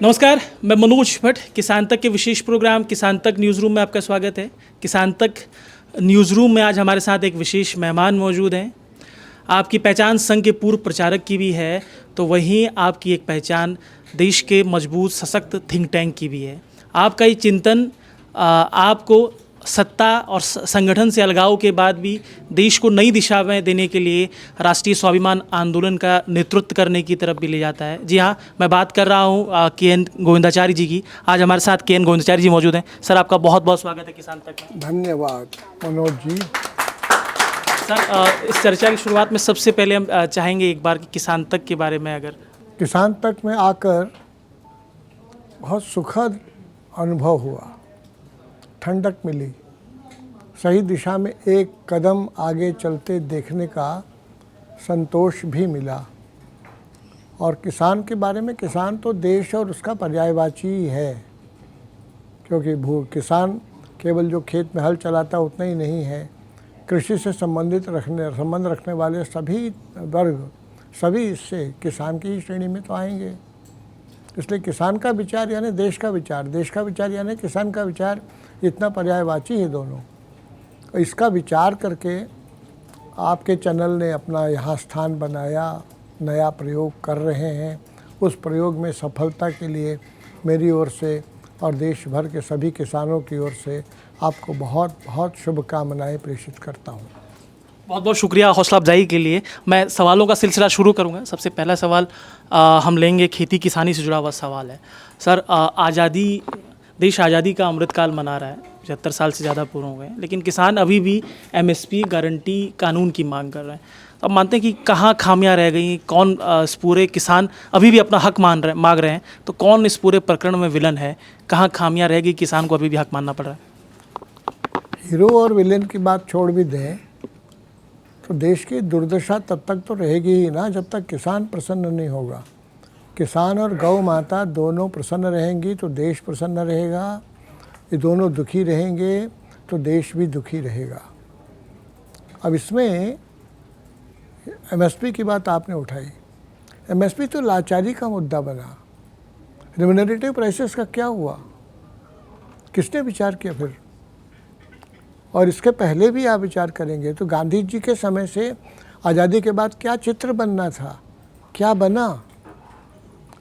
नमस्कार, मैं मनोज भट्ट। किसान तक के विशेष प्रोग्राम किसान तक न्यूज़ रूम में आपका स्वागत है। किसान तक न्यूज़ रूम में आज हमारे साथ एक विशेष मेहमान मौजूद हैं। आपकी पहचान संघ के पूर्व प्रचारक की भी है, तो वहीं आपकी एक पहचान देश के मजबूत सशक्त थिंक टैंक की भी है। आपका ये चिंतन आपको सत्ता और संगठन से अलगाव के बाद भी देश को नई दिशा में देने के लिए राष्ट्रीय स्वाभिमान आंदोलन का नेतृत्व करने की तरफ भी ले जाता है। जी हाँ, मैं बात कर रहा हूँ के.एन. गोविंदाचार्य जी की। आज हमारे साथ के.एन. गोविंदाचार्य जी मौजूद हैं। सर, आपका बहुत बहुत स्वागत है किसान तक में। धन्यवाद मनोज जी। सर, इस चर्चा की शुरुआत में सबसे पहले हम चाहेंगे एक बार कि किसान तक के बारे में अगर किसान तक में आकर बहुत सुखद अनुभव हुआ, ठंडक मिली, सही दिशा में एक कदम आगे चलते देखने का संतोष भी मिला। और किसान के बारे में, किसान तो देश और उसका पर्यायवाची ही है, क्योंकि किसान केवल जो खेत में हल चलाता उतना ही नहीं है, कृषि से संबंध रखने वाले सभी वर्ग, सभी इससे किसान की ही श्रेणी में तो आएंगे। इसलिए किसान का विचार यानी देश का विचार, देश का विचार यानी किसान का विचार, इतना पर्यायवाची है दोनों। इसका विचार करके आपके चैनल ने अपना यहाँ स्थान बनाया, नया प्रयोग कर रहे हैं। उस प्रयोग में सफलता के लिए मेरी ओर से और देश भर के सभी किसानों की ओर से आपको बहुत बहुत शुभकामनाएं प्रेषित करता हूँ। बहुत बहुत शुक्रिया हौसला अफजाई के लिए। मैं सवालों का सिलसिला शुरू करूंगा। सबसे पहला सवाल हम लेंगे, खेती किसानी से जुड़ा हुआ सवाल है। सर, देश आज़ादी का अमृतकाल मना रहा है, 75 साल से ज़्यादा पूरे हो गए हैं, लेकिन किसान अभी भी एमएसपी गारंटी कानून की मांग कर रहे हैं। अब मानते हैं कि कहाँ खामियां रह गई, कौन इस पूरे किसान अभी भी अपना हक मांग रहे हैं, तो कौन इस पूरे प्रकरण में विलन है, कहाँ खामियां रह गई, किसान को अभी भी हक मानना पड़ रहा है? हीरो और विलेन की बात छोड़ भी दें तो देश की दुर्दशा तब तक तो रहेगी ही ना, जब तक किसान प्रसन्न नहीं होगा। किसान और गौ माता दोनों प्रसन्न रहेंगी तो देश प्रसन्न रहेगा। ये दोनों दुखी रहेंगे तो देश भी दुखी रहेगा। अब इसमें एमएसपी की बात आपने उठाई। एमएसपी तो लाचारी का मुद्दा बना। रिम्यूनरेटिव प्राइसेस का क्या हुआ, किसने विचार किया फिर? और इसके पहले भी आप विचार करेंगे तो गांधी जी के समय से आज़ादी के बाद क्या चित्र बनना था, क्या बना?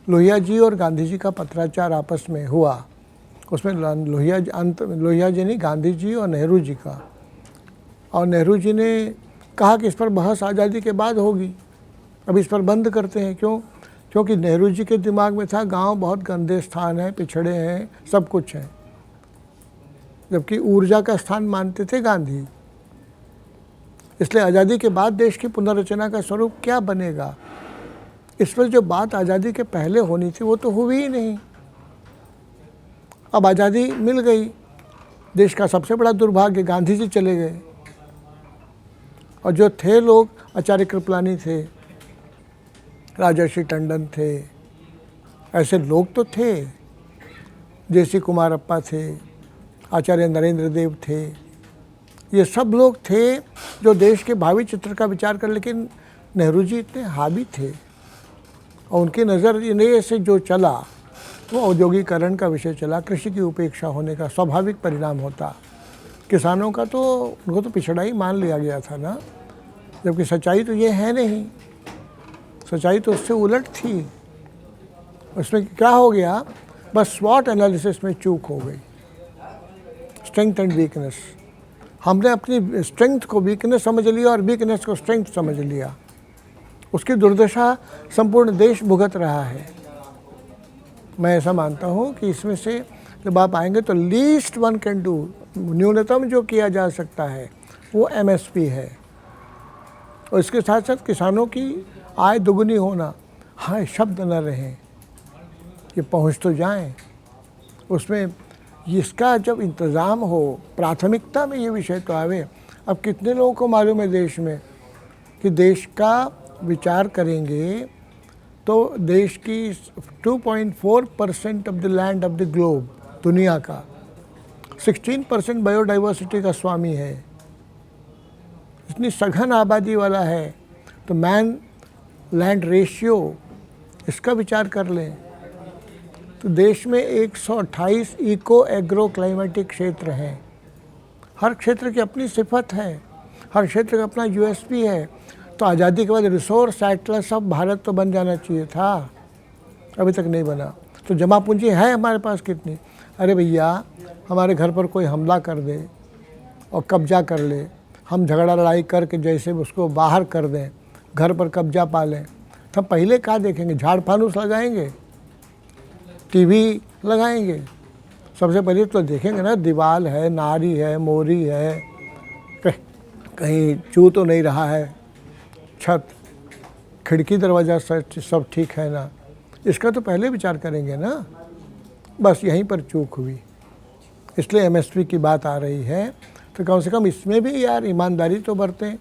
लोहिया जी और गांधी जी का पत्राचार आपस में हुआ। उसमें लोहिया जी नहीं, गांधी जी और नेहरू जी का। और नेहरू जी ने कहा कि इस पर बहस आज़ादी के बाद होगी, अब इस पर बंद करते हैं। क्यों? क्योंकि नेहरू जी के दिमाग में था गांव बहुत गंदे स्थान हैं, पिछड़े हैं, सब कुछ है, जबकि ऊर्जा का स्थान मानते थे गांधी। इसलिए आज़ादी के बाद देश की पुनर्रचना का स्वरूप क्या बनेगा, इस पर जो बात आज़ादी के पहले होनी थी वो तो हुई ही नहीं। अब आज़ादी मिल गई, देश का सबसे बड़ा दुर्भाग्य गांधी जी चले गए। और जो थे लोग, आचार्य कृपलानी थे, राजर्षि टंडन थे, ऐसे लोग तो थे, जेसी कुमारप्पा थे, आचार्य नरेंद्र देव थे, ये सब लोग थे जो देश के भावी चित्र का विचार कर। लेकिन नेहरू जी इतने हावी थे और उनकी नज़रिए से जो चला वो औद्योगिकरण का विषय चला, कृषि की उपेक्षा होने का स्वाभाविक परिणाम होता। किसानों का तो उनको तो पिछड़ा ही मान लिया गया था ना, जबकि सच्चाई तो ये है नहीं, सच्चाई तो उससे उलट थी। उसमें क्या हो गया, बस स्वॉट एनालिसिस में चूक हो गई, स्ट्रेंथ एंड वीकनेस। हमने अपनी स्ट्रेंथ को वीकनेस समझ लिया और वीकनेस को स्ट्रेंथ समझ लिया। उसकी दुर्दशा संपूर्ण देश भुगत रहा है। मैं ऐसा मानता हूँ कि इसमें से जब आप आएंगे तो लीस्ट वन कैन डू, न्यूनतम जो किया जा सकता है वो एमएसपी है। और इसके साथ साथ किसानों की आय दुगुनी होना, हाँ शब्द न रहें, ये पहुँच तो जाएं उसमें। इसका जब इंतज़ाम हो, प्राथमिकता में ये विषय तो आवे। अब कितने लोगों को मालूम है देश में कि देश का विचार करेंगे तो देश की 2.4% of the land of the globe, दुनिया का 16% बायोडाइवर्सिटी का स्वामी है, इतनी सघन आबादी वाला है। तो मैन लैंड रेशियो, इसका विचार कर लें। तो देश में 128 इको एग्रो क्लाइमेटिक क्षेत्र हैं। हर क्षेत्र की अपनी सिफत है, हर क्षेत्र का अपना यूएसपी है। तो आज़ादी के बाद रिसोर्स एटलस ऑफ भारत तो बन जाना चाहिए था, अभी तक नहीं बना। तो जमा पूंजी है हमारे पास कितनी? अरे भैया, हमारे घर पर कोई हमला कर दे और कब्जा कर ले, हम झगड़ा लड़ाई करके जैसे उसको बाहर कर दें, घर पर कब्जा पा लें, तो हम पहले क्या देखेंगे? झाड़ फानूस लगाएंगे, टीवी लगाएंगे? सबसे पहले तो देखेंगे ना, दीवार है, नारी है, मोरी है, कहीं चू तो नहीं रहा है, छत खिड़की दरवाज़ा सब ठीक है ना, इसका तो पहले विचार करेंगे ना। बस यहीं पर चूक हुई, इसलिए एमएसपी की बात आ रही है। तो कम से कम इसमें भी यार ईमानदारी तो बरतें।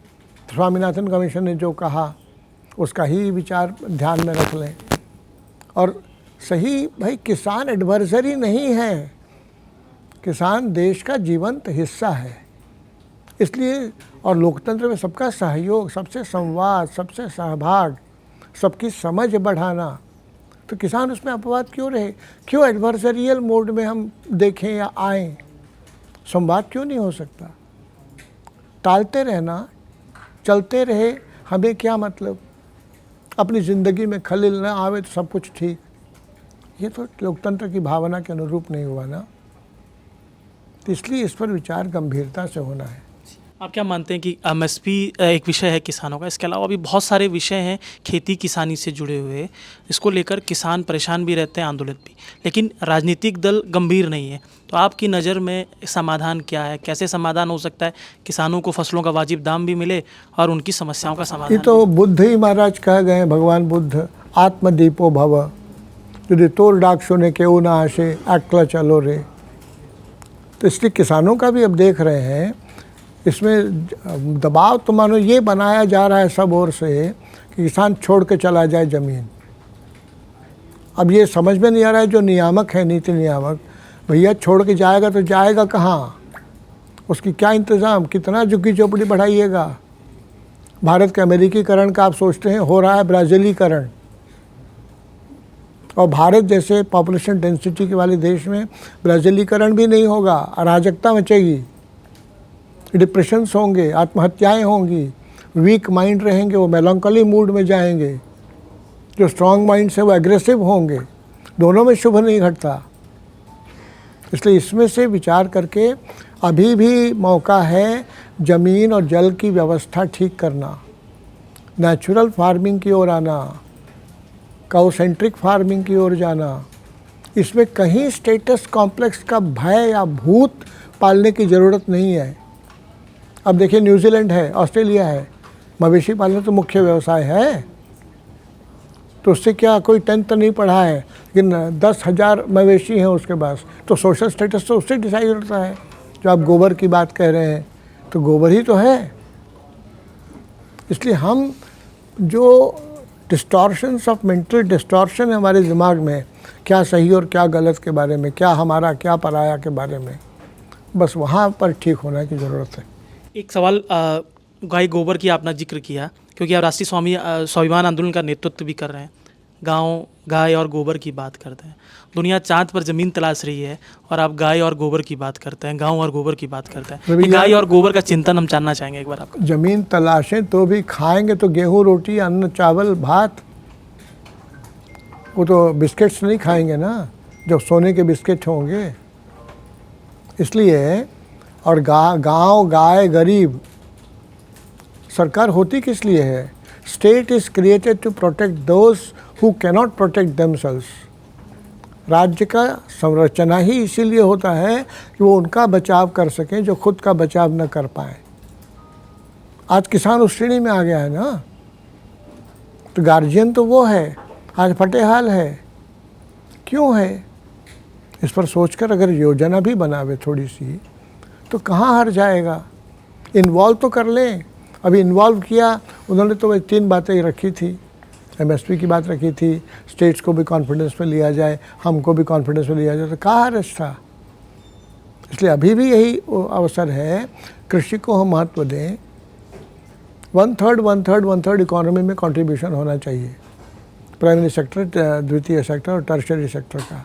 स्वामीनाथन कमीशन ने जो कहा उसका ही विचार ध्यान में रख लें। और सही भाई, किसान एडवर्सरी नहीं है, किसान देश का जीवंत हिस्सा है। इसलिए और लोकतंत्र में सबका सहयोग, सबसे संवाद, सबसे सहभाग, सबकी समझ बढ़ाना, तो किसान उसमें अपवाद क्यों रहे? क्यों एडवर्सरियल मोड में हम देखें या आएँ? संवाद क्यों नहीं हो सकता? टालते रहना, चलते रहे, हमें क्या मतलब? अपनी ज़िंदगी में खलल न आवे तो सब कुछ ठीक। ये तो लोकतंत्र की भावना के अनुरूप नहीं हुआ ना। तो इसलिए इस पर विचार गंभीरता से होना है। आप क्या मानते हैं कि एमएसपी एक विषय है किसानों का, इसके अलावा भी बहुत सारे विषय हैं खेती किसानी से जुड़े हुए, इसको लेकर किसान परेशान भी रहते हैं, आंदोलित भी, लेकिन राजनीतिक दल गंभीर नहीं है। तो आपकी नज़र में समाधान क्या है? कैसे समाधान हो सकता है? किसानों को फसलों का वाजिब दाम भी मिले और उनकी समस्याओं का समाधान। ये तो बुद्ध ही महाराज कह गए, भगवान बुद्ध, आत्मदीपो भव, यदि तोर डाक सुने केहू ना आशे, अकला चलो रे। तो इसलिए किसानों का भी अब देख रहे हैं, इसमें दबाव तो मानो ये बनाया जा रहा है सब ओर से कि किसान छोड़ के चला जाए ज़मीन। अब ये समझ में नहीं आ रहा है जो नियामक है, नीति नियामक, भैया छोड़ के जाएगा तो जाएगा कहाँ? उसकी क्या इंतज़ाम, कितना झुग्गी झोपड़ी बढ़ाइएगा? भारत के अमेरिकीकरण का आप सोचते हैं, हो रहा है ब्राज़ीलीकरण। और भारत जैसे पॉपुलेशन डेंसिटी के वाले देश में ब्राज़ीलीकरण भी नहीं होगा, अराजकता मचेगी, डिप्रेशंस होंगे, आत्महत्याएं होंगी, वीक माइंड रहेंगे, वो मेलंकली मूड में जाएंगे। जो स्ट्रॉन्ग माइंड से वो एग्रेसिव होंगे, दोनों में शुभ नहीं घटता। इसलिए इसमें से विचार करके अभी भी मौका है ज़मीन और जल की व्यवस्था ठीक करना, नेचुरल फार्मिंग की ओर आना, काउ सेंट्रिक फार्मिंग की ओर जाना। इसमें कहीं स्टेटस कॉम्प्लेक्स का भय या भूत पालने की ज़रूरत नहीं है। अब देखिए, न्यूजीलैंड है, ऑस्ट्रेलिया है, मवेशी पालन तो मुख्य व्यवसाय है, तो उससे क्या कोई 10th नहीं पढ़ा है, लेकिन 10,000 मवेशी हैं उसके पास, तो सोशल स्टेटस तो उससे डिसाइड होता है। जो आप गोबर की बात कह रहे हैं, तो गोबर ही तो है। इसलिए हम जो डिस्टॉर्शंस ऑफ मेंटल डिस्टॉर्शन है हमारे दिमाग में, क्या सही और क्या गलत के बारे में, क्या हमारा क्या पराया के बारे में, बस वहाँ पर ठीक होने की ज़रूरत है। एक सवाल, गाय गोबर की आपने जिक्र किया, क्योंकि आप राष्ट्रीय स्वाभिमान आंदोलन का नेतृत्व भी कर रहे हैं, गांव गाय और गोबर की बात करते हैं। दुनिया चांद पर ज़मीन तलाश रही है और आप गाय और गोबर की बात करते हैं, गांव और गोबर की बात करते हैं। ये गाय और गोबर का चिंतन हम जानना चाहेंगे एक बार आपका। ज़मीन तलाशें तो भी खाएंगे तो गेहूँ रोटी, अन्न चावल भात, वो तो बिस्किट्स नहीं खाएंगे ना, जो सोने के बिस्किट होंगे। इसलिए और गांव गाय गरीब, सरकार होती किस लिए है? State is created to protect those who cannot protect themselves. राज्य का संरचना ही इसीलिए होता है कि वो उनका बचाव कर सकें जो खुद का बचाव न कर पाएँ। आज किसान उस श्रेणी में आ गया है ना, तो गार्जियन तो वो है, आज फटे हाल है। क्यों है? इस पर सोचकर अगर योजना भी बनावे थोड़ी सी, तो कहाँ हर जाएगा? इन्वॉल्व तो कर लें। अभी इन्वॉल्व किया उन्होंने तो वही 3 बातें रखी थी, एमएसपी की बात रखी थी, स्टेट्स को भी कॉन्फिडेंस में लिया जाए, हमको भी कॉन्फिडेंस में लिया जाए, तो कहाँ हर्ज था? इसलिए अभी भी यही अवसर है, कृषि को हम महत्व दें। 1/3 इकोनॉमी में कंट्रीब्यूशन होना चाहिए, प्राइमरी सेक्टर, द्वितीय सेक्टर और टर्शियरी सेक्टर का।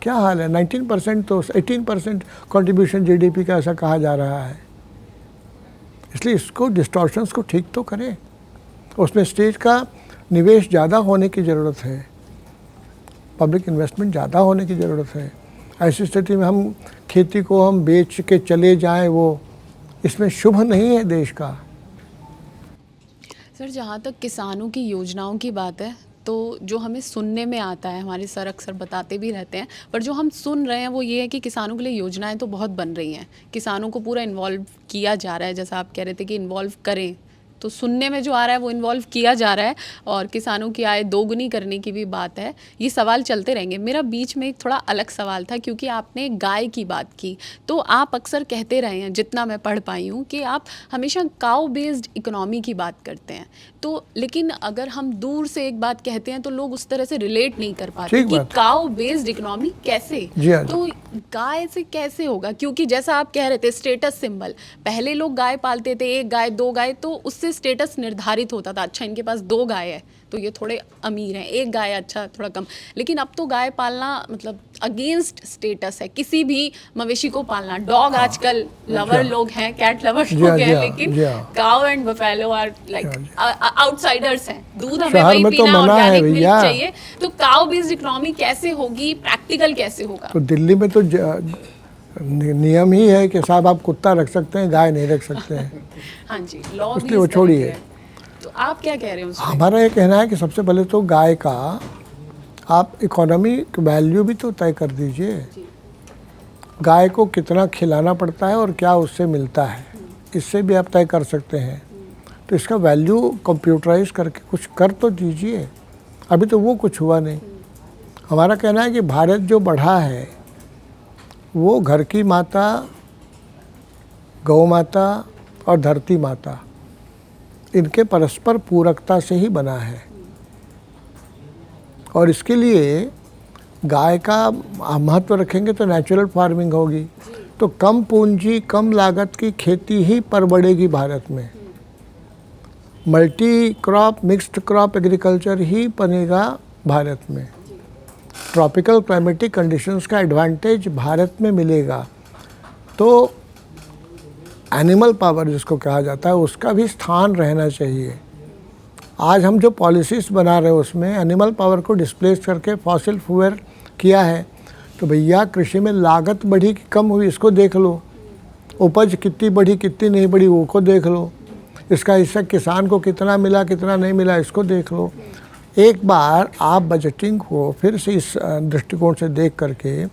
क्या हाल है? 19% तो 18% कंट्रीब्यूशन जीडीपी का ऐसा कहा जा रहा है। इसलिए इसको डिस्टॉर्शंस को ठीक तो करें। उसमें स्टेट का निवेश ज़्यादा होने की ज़रूरत है, पब्लिक इन्वेस्टमेंट ज़्यादा होने की ज़रूरत है। ऐसी स्थिति में हम खेती को हम बेच के चले जाएं, वो इसमें शुभ नहीं है देश का। सर, जहाँ तक किसानों की योजनाओं की बात है, तो जो हमें सुनने में आता है, हमारे सर अक्सर बताते भी रहते हैं, पर जो हम सुन रहे हैं वो ये है कि किसानों के लिए योजनाएं तो बहुत बन रही हैं, किसानों को पूरा इन्वॉल्व किया जा रहा है। जैसा आप कह रहे थे कि इन्वॉल्व करें, तो सुनने में जो आ रहा है वो इन्वॉल्व किया जा रहा है, और किसानों की आय दोगुनी करने की भी बात है। ये सवाल चलते रहेंगे। मेरा बीच में एक थोड़ा अलग सवाल था, क्योंकि आपने गाय की बात की, तो आप अक्सर कहते रहे हैं, जितना मैं पढ़ पाई हूँ, कि आप हमेशा काउ बेस्ड इकोनॉमी की बात करते हैं। तो लेकिन अगर हम दूर से एक बात कहते हैं तो लोग उस तरह से रिलेट नहीं कर पाते कि काउ बेस्ड इकोनॉमी कैसे, तो गाय से कैसे होगा? क्योंकि जैसा आप कह रहे थे, स्टेटस सिंबल, पहले लोग गाय पालते थे, 1 गाय 2 गाय, तो उससे स्टेटस निर्धारित होता था। अच्छा, इनके पास 2 गाय है तो ये थोड़े अमीर हैं, 1 गाय अच्छा थोड़ा कम। लेकिन अब तो गाय पालना मतलब अगेंस्ट स्टेटस है, किसी भी मवेशी को पालना। डॉग आजकल लवर लोग हैं, कैट लवर लोग हैं, लेकिन cow and buffalo are like outsiders हैं। दूध हमें वही पीना, ऑर्गेनिक मिल्क चाहिए। तो काउ बेस्ड इकोनॉमी कैसे होगी, प्रैक्टिकल कैसे होगा? तो दिल्ली में तो नियम ही है कि साहब आप कुत्ता रख सकते हैं, गाय नहीं रख सकते हैं। हाँ जी, लॉ इसलिए वो छोड़िए। तो आप क्या कह रहे हैं उसमें? हमारा ये कहना है कि सबसे पहले तो गाय का आप इकोनॉमिक वैल्यू भी तो तय कर दीजिए। गाय को कितना खिलाना पड़ता है और क्या उससे मिलता है, इससे भी आप तय कर सकते हैं। तो इसका वैल्यू कंप्यूटराइज करके कुछ कर तो दीजिए। अभी तो वो कुछ हुआ नहीं। हमारा कहना है कि भारत जो बढ़ा है वो घर की माता, गौ माता और धरती माता, इनके परस्पर पूरकता से ही बना है। और इसके लिए गाय का महत्व रखेंगे तो नेचुरल फार्मिंग होगी, तो कम पूंजी कम लागत की खेती ही परवड़ेगी भारत में। Multi crop mixed crop agriculture ही बनेगा भारत में। ट्रॉपिकल क्लाइमेटिक कंडीशंस का एडवांटेज भारत में मिलेगा। तो एनिमल पावर जिसको कहा जाता है उसका भी स्थान रहना चाहिए। आज हम जो पॉलिसीज़ बना रहे हैं उसमें एनिमल पावर को डिस्प्लेस करके फॉसिल फ्यूल किया है। तो भैया कृषि में लागत बढ़ी कि कम हुई, इसको देख लो। उपज कितनी बढ़ी कितनी नहीं बढ़ी वो को देख लो। इसका हिस्सा किसान को कितना मिला कितना नहीं मिला इसको देख लो। एक बार आप बजटिंग को फिर से इस दृष्टिकोण से देख करके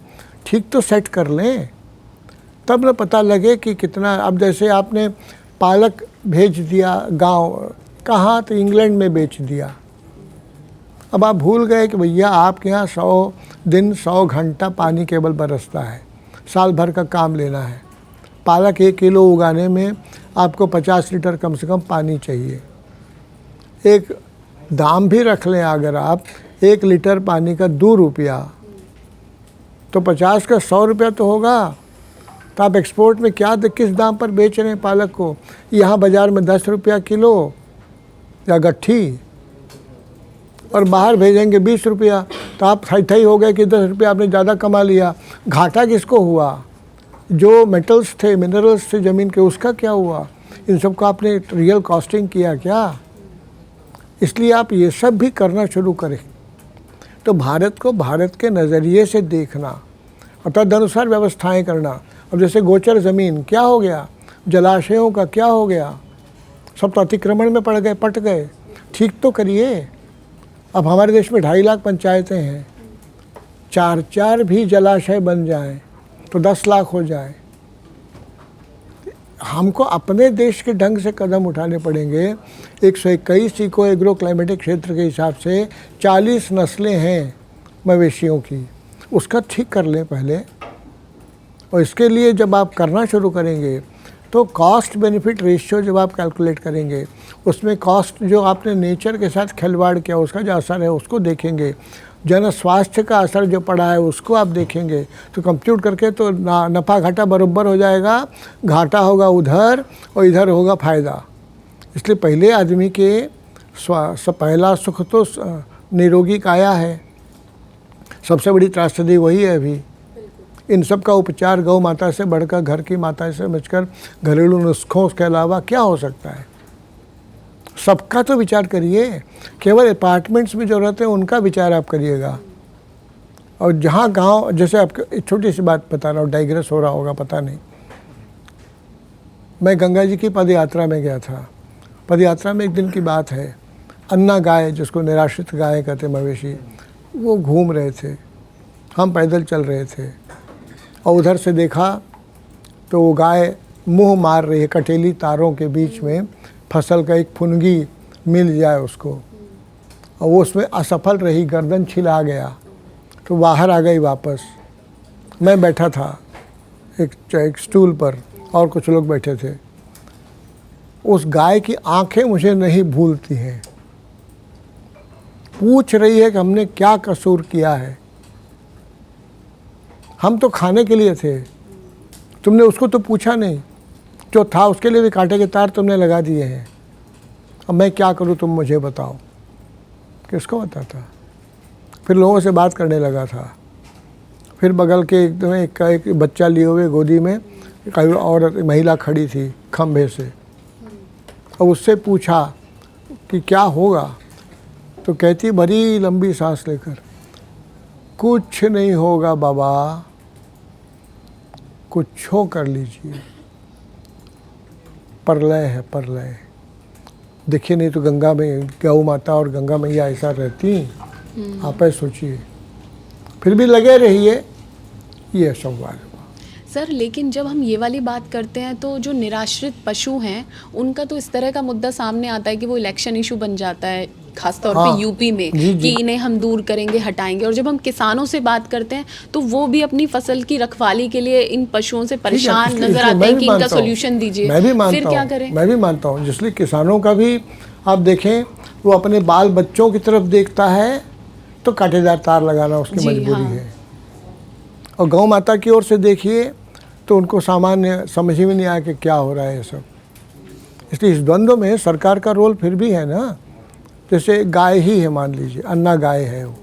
ठीक तो सेट कर लें, तब न पता लगे कि कितना। अब जैसे आपने पालक भेज दिया गांव, कहाँ? तो इंग्लैंड में बेच दिया। अब आप भूल गए कि भैया आपके यहाँ 100 दिन 100 घंटा पानी केवल बरसता है, साल भर का काम लेना है। पालक 1 किलो उगाने में आपको 50 लीटर कम से कम पानी चाहिए। एक दाम भी रख लें, अगर आप 1 लीटर पानी का 2 रुपया, तो 50 का 100 रुपया तो होगा। तो आप एक्सपोर्ट में क्या किस दाम पर बेच रहे हैं पालक को? यहाँ बाज़ार में 10 रुपया किलो या गट्ठी, और बाहर भेजेंगे 20 रुपया। तो आप थई हो गए कि 10 रुपया आपने ज़्यादा कमा लिया। घाटा किसको हुआ? जो मेटल्स थे, मिनरल्स थे ज़मीन के, उसका क्या हुआ? इन सब को आपने रियल कॉस्टिंग किया क्या? इसलिए आप ये सब भी करना शुरू करें। तो भारत को भारत के नज़रिए से देखना और तदनुसार व्यवस्थाएं करना। अब जैसे गोचर ज़मीन क्या हो गया, जलाशयों का क्या हो गया, सब तो अतिक्रमण में पड़ गए, पट गए। ठीक तो करिए। अब हमारे देश में 2.5 लाख पंचायतें हैं, 4 भी जलाशय बन जाएं तो 10 लाख हो जाए। हमको अपने देश के ढंग से कदम उठाने पड़ेंगे। 121 इको एग्रो क्लाइमेटिक क्षेत्र के हिसाब से 40 नस्लें हैं मवेशियों की, उसका ठीक कर लें पहले। और इसके लिए जब आप करना शुरू करेंगे तो कॉस्ट बेनिफिट रेशियो जब आप कैलकुलेट करेंगे, उसमें कॉस्ट जो आपने नेचर के साथ खिलवाड़ किया उसका जो असर है उसको देखेंगे, जन स्वास्थ्य का असर जो पड़ा है उसको आप देखेंगे। तो कंप्यूट करके तो नफ़ा घाटा बराबर हो जाएगा। घाटा होगा उधर और इधर होगा फ़ायदा। इसलिए पहले आदमी के पहला सुख तो निरोगी काया है, सबसे बड़ी त्रासदी वही है अभी। इन सब का उपचार गौ माता से बढ़कर, घर की माता से बचकर, घरेलू नुस्खों के अलावा क्या हो सकता है? सबका तो विचार करिए, केवल अपार्टमेंट्स में जो रहते हैं उनका विचार आप करिएगा। और जहाँ गांव, जैसे आपको एक छोटी सी बात बता रहा हूँ, डाइग्रेस हो रहा होगा पता नहीं। मैं गंगा जी की पद यात्रा में गया था। पद यात्रा में एक दिन की बात है, अन्ना गाय, जिसको निराश्रित गाय कहते मवेशी, वो घूम रहे थे। हम पैदल चल रहे थे और उधर से देखा तो वो गाय मुंह मार रही है कटेली तारों के बीच में, फसल का एक फुनगी मिल जाए उसको, और वो उसमें असफल रही, गर्दन छिला गया तो बाहर आ गई वापस। मैं बैठा था एक स्टूल पर और कुछ लोग बैठे थे। उस गाय की आंखें मुझे नहीं भूलती हैं। पूछ रही है कि हमने क्या कसूर किया है। हम तो खाने के लिए थे, तुमने उसको तो पूछा नहीं, जो था उसके लिए भी कांटे के तार तुमने लगा दिए हैं। अब मैं क्या करूं, तुम मुझे बताओ। किसको बताता? फिर लोगों से बात करने लगा था। फिर बगल के एकदम एक बच्चा लिए हुए गोदी में एक औरत, महिला खड़ी थी खंभे से, और उससे पूछा कि क्या होगा, तो कहती बड़ी लंबी सांस लेकर, कुछ नहीं होगा बाबा, कुछो कर लीजिए, प्रलय है प्रलय। देखिए नहीं तो गंगा में गौ माता और गंगा मैया ऐसा रहती, आप सोचिए। फिर भी लगे रहिए, ये सवाल। सर लेकिन जब हम ये वाली बात करते हैं तो जो निराश्रित पशु हैं उनका तो इस तरह का मुद्दा सामने आता है कि वो इलेक्शन इशू बन जाता है, खासतौर पे यूपी में, कि इन्हें हम दूर करेंगे, हटाएंगे। और जब हम किसानों से बात करते हैं तो वो भी अपनी फसल की रखवाली के लिए इन पशुओं से परेशान नजर आते हैं कि इनका सोल्यूशन दीजिए। मैं भी मानता फिर क्या करें? मैं भी मानता हूँ, जिसलिए किसानों का भी आप देखें, वो अपने बाल बच्चों की तरफ देखता है तो कांटेदार तार लगाना उसकी मजबूरी है। और गौ माता की ओर से देखिए तो उनको सामान्य समझ में नहीं आया कि क्या हो रहा है ये सब। इसलिए इस द्वंद्व में सरकार का रोल फिर भी है ना। जैसे गाय ही है, मान लीजिए अन्ना गाय है, वो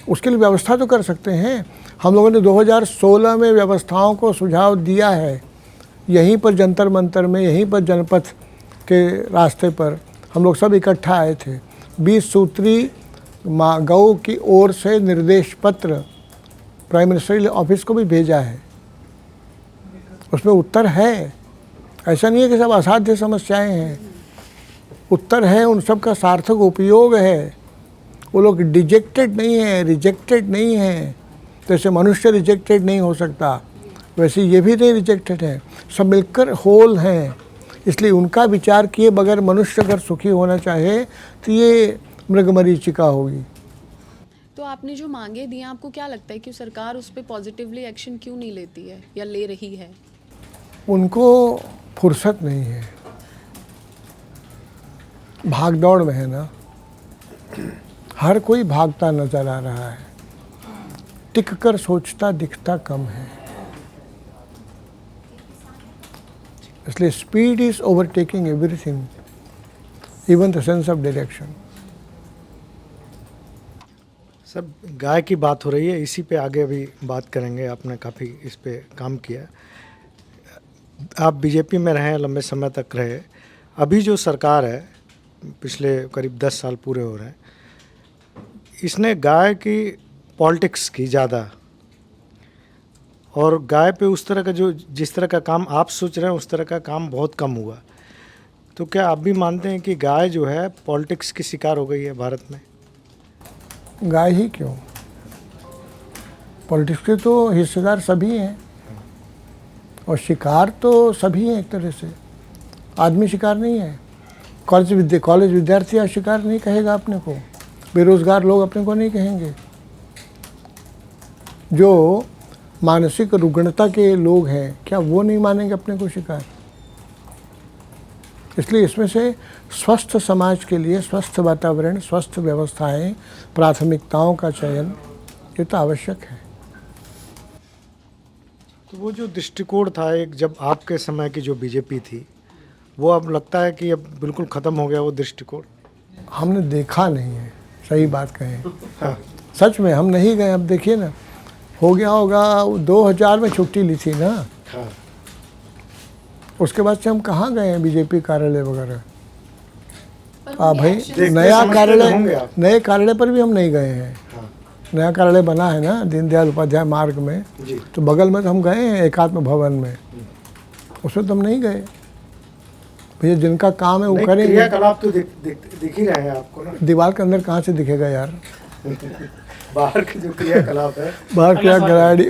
उसके लिए व्यवस्था तो कर सकते हैं। हम लोगों ने 2016 में व्यवस्थाओं को सुझाव दिया है, यहीं पर जंतर मंतर में, यहीं पर जनपथ के रास्ते पर हम लोग सब इकट्ठा आए थे। 20 सूत्री गौ की ओर से निर्देश पत्र प्राइम मिनिस्टर ऑफिस को भी भेजा है, उसमें उत्तर है। ऐसा नहीं है कि सब असाध्य समस्याएं हैं, उत्तर है, उन सब का सार्थक उपयोग है। वो लोग डिजेक्टेड नहीं है, रिजेक्टेड नहीं है। जैसे मनुष्य रिजेक्टेड नहीं हो सकता, वैसे ये भी नहीं रिजेक्टेड है, सब मिलकर होल हैं। इसलिए उनका विचार किए बगैर मनुष्य अगर सुखी होना चाहे तो ये मृगमरीचिका होगी। तो आपने जो मांगे दी हैं, आपको क्या लगता है कि सरकार उस पर पॉजिटिवली एक्शन क्यों नहीं लेती है या ले रही है? उनको फुर्सत नहीं है, भाग दौड़ में है ना, हर कोई भागता नजर आ रहा है, टिक कर सोचता दिखता कम है। इसलिए speed is overtaking everything, even the sense of direction. सब गाय की बात हो रही है, इसी पे आगे अभी बात करेंगे। आपने काफ़ी इस पे काम किया, आप बीजेपी में रहे, लंबे समय तक रहे। अभी जो सरकार है, पिछले करीब 10 साल पूरे हो रहे हैं, इसने गाय की पॉलिटिक्स की ज़्यादा, और गाय पे उस तरह का जो जिस तरह का काम आप सोच रहे हैं उस तरह का काम बहुत कम हुआ। तो क्या आप भी मानते हैं कि गाय जो है पॉलिटिक्स की शिकार हो गई है भारत में? गाय ही क्यों, पॉलिटिक्स के तो हिस्सेदार सभी हैं और शिकार तो सभी हैं। एक तरह से आदमी शिकार नहीं है। कॉलेज विद्यार्थी आज शिकार नहीं कहेगा अपने को, बेरोजगार लोग अपने को नहीं कहेंगे, जो मानसिक रुग्णता के लोग हैं क्या वो नहीं मानेंगे अपने को शिकार? इसलिए इसमें से स्वस्थ समाज के लिए स्वस्थ वातावरण, स्वस्थ व्यवस्थाएं, प्राथमिकताओं का चयन ये तो आवश्यक है। तो वो जो दृष्टिकोण था एक, जब आपके समय की जो बीजेपी थी, वो अब लगता है कि अब बिल्कुल ख़त्म हो गया वो दृष्टिकोण? हमने देखा नहीं है, सही बात कहें। हाँ। सच में हम नहीं गए। अब देखिए ना, हो गया होगा 2000 में छुट्टी ली थी ना, हाँ उसके बाद से हम कहाँ गए हैं बीजेपी कार्यालय वगैरह। पर हाँ भाई, देखते नया समझते कार्यालय, होंगे आप। नए कार्यालय पर भी हम नहीं गए हैं। हाँ नया कार्यालय बना है ना दीनदयाल उपाध्याय मार्ग में, जी। तो बगल में तो हम गए हैं एकात्म भवन में, उसमें तो हम नहीं गए। भैया जिनका काम है वो नहीं, करेंगे। क्रियाकलाप तो दिख ही रहे हैं आपको ना। दीवार के अंदर कहाँ से दिखेगा यार, बाहर के जो क्रियाकलाप है। बाहर क्या कराड़ी।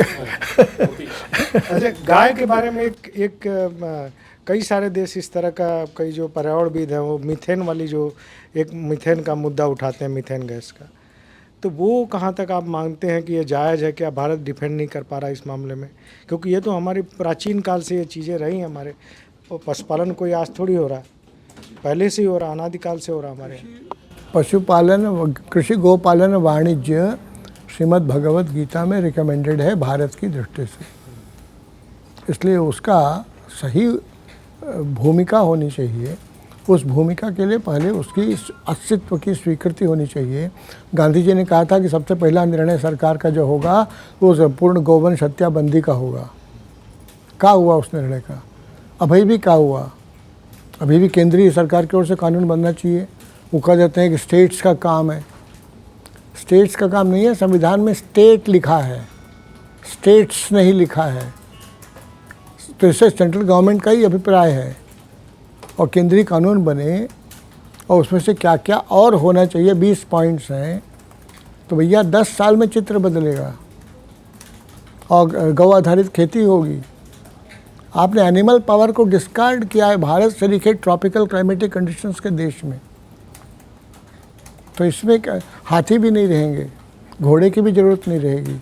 अच्छा, गाय के बारे में कई सारे देश इस तरह का, कई जो पर्यावरणविद हैं वो मीथेन वाली जो एक मीथेन का मुद्दा उठाते हैं, मीथेन गैस का, तो वो कहाँ तक आप मानते हैं कि ये जायज़ है? क्या भारत डिफेंड नहीं कर पा रहा इस मामले में? क्योंकि ये तो हमारी प्राचीन काल से ये चीज़ें रही हैं हमारे, और पशुपालन कोई आज थोड़ी हो रहा है, पहले से ही हो रहा, अनादिकाल से हो रहा हमारे यहाँ। पशुपालन, कृषि गोपालन वाणिज्य श्रीमद् भगवत गीता में रिकमेंडेड है भारत की दृष्टि से, इसलिए उसका सही भूमिका होनी चाहिए। उस भूमिका के लिए पहले उसकी अस्तित्व की स्वीकृति होनी चाहिए। गांधी जी ने कहा था कि सबसे पहला निर्णय सरकार का जो होगा वो संपूर्ण गौवंश हत्याबंदी का होगा। क्या हुआ उस निर्णय का? अभी भी क्या हुआ? अभी भी केंद्रीय सरकार की ओर से कानून बनना चाहिए। वो कह देते हैं कि स्टेट्स का काम है। स्टेट्स का काम नहीं है, संविधान में स्टेट लिखा है, स्टेट्स नहीं लिखा है। तो इससे सेंट्रल गवर्नमेंट का ही अभिप्राय है। और केंद्रीय कानून बने और उसमें से क्या क्या और होना चाहिए, 20 पॉइंट्स हैं, तो भैया 10 साल में चित्र बदलेगा और गौ आधारित खेती होगी। आपने एनिमल पावर को डिस्कार्ड किया है भारत से लिखे ट्रॉपिकल क्लाइमेटिक कंडीशंस के देश में। तो इसमें हाथी भी नहीं रहेंगे, घोड़े की भी ज़रूरत नहीं रहेगी,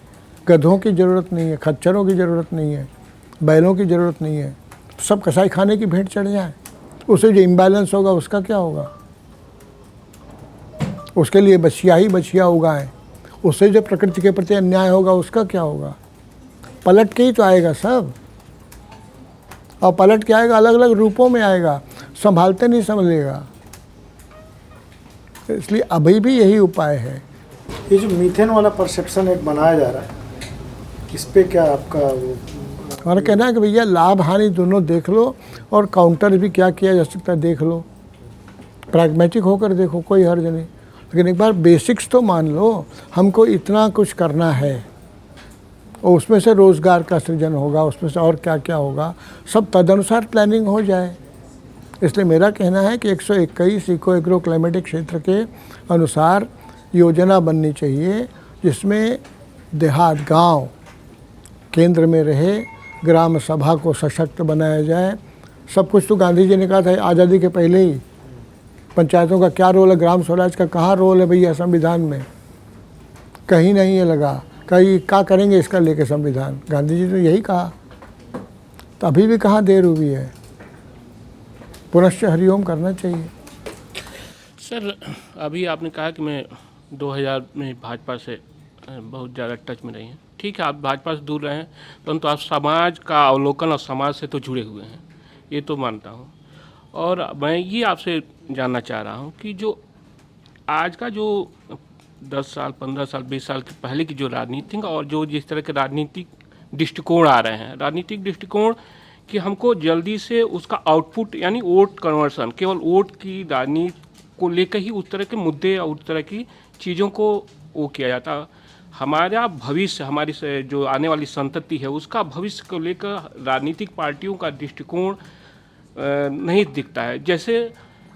गधों की ज़रूरत नहीं है, खच्चरों की ज़रूरत नहीं है, बैलों की ज़रूरत नहीं है। सब कसाई खाने की भेंट चढ़ जाए, उससे जो इम्बैलेंस होगा उसका क्या होगा? उसके लिए बछिया ही बछिया उगाएं, उससे जो प्रकृति के प्रति अन्याय होगा उसका क्या होगा? पलट के ही तो आएगा सब। और पलट के आएगा, अलग अलग रूपों में आएगा, संभालते नहीं संभलेगा। इसलिए अभी भी यही उपाय है। ये जो मीथेन वाला परसेप्शन एक बनाया जा रहा है, इस पे क्या आपका वो? हमारा कहना है कि भैया लाभ हानि दोनों देख लो और काउंटर भी क्या किया जा सकता है देख लो, प्रैग्मेटिक होकर देखो, कोई हर्ज नहीं। लेकिन एक बार बेसिक्स तो मान लो, हमको इतना कुछ करना है और उसमें से रोज़गार का सृजन होगा, उसमें से और क्या क्या होगा, सब तदनुसार प्लानिंग हो जाए। इसलिए मेरा कहना है कि 121 इको एग्रो क्लाइमेटिक क्षेत्र के अनुसार योजना बननी चाहिए, जिसमें देहात गांव केंद्र में रहे, ग्राम सभा को सशक्त बनाया जाए। सब कुछ तो गांधी जी ने कहा था आज़ादी के पहले ही। पंचायतों का क्या रोल है, ग्राम स्वराज का कहाँ रोल है भैया संविधान में? कहीं नहीं है लगा। कहीं क्या करेंगे इसका लेके संविधान? गांधी जी ने यही कहा। तो अभी भी कहाँ देर हुई है, पुनश्च हरिओम करना चाहिए। सर, अभी आपने कहा कि मैं 2000 में भाजपा से बहुत ज़्यादा टच में रही हैं। ठीक है, आप भाजपा से दूर रहे हैं, परंतु आप समाज का अवलोकन और समाज से तो जुड़े हुए हैं, ये तो मानता हूँ। और मैं ये आपसे जानना चाह रहा हूँ कि जो आज का जो 10 साल 15 साल 20 साल के पहले की जो राजनीति और जो जिस तरह के राजनीतिक दृष्टिकोण आ रहे हैं, राजनीतिक दृष्टिकोण कि हमको जल्दी से उसका आउटपुट यानी वोट कन्वर्सन, केवल वोट की राजनीति को लेकर ही उस तरह के मुद्दे और उस तरह की चीज़ों को वो किया जाता। हमारा भविष्य, हमारी जो आने वाली संतति है उसका भविष्य को लेकर राजनीतिक पार्टियों का दृष्टिकोण नहीं दिखता है। जैसे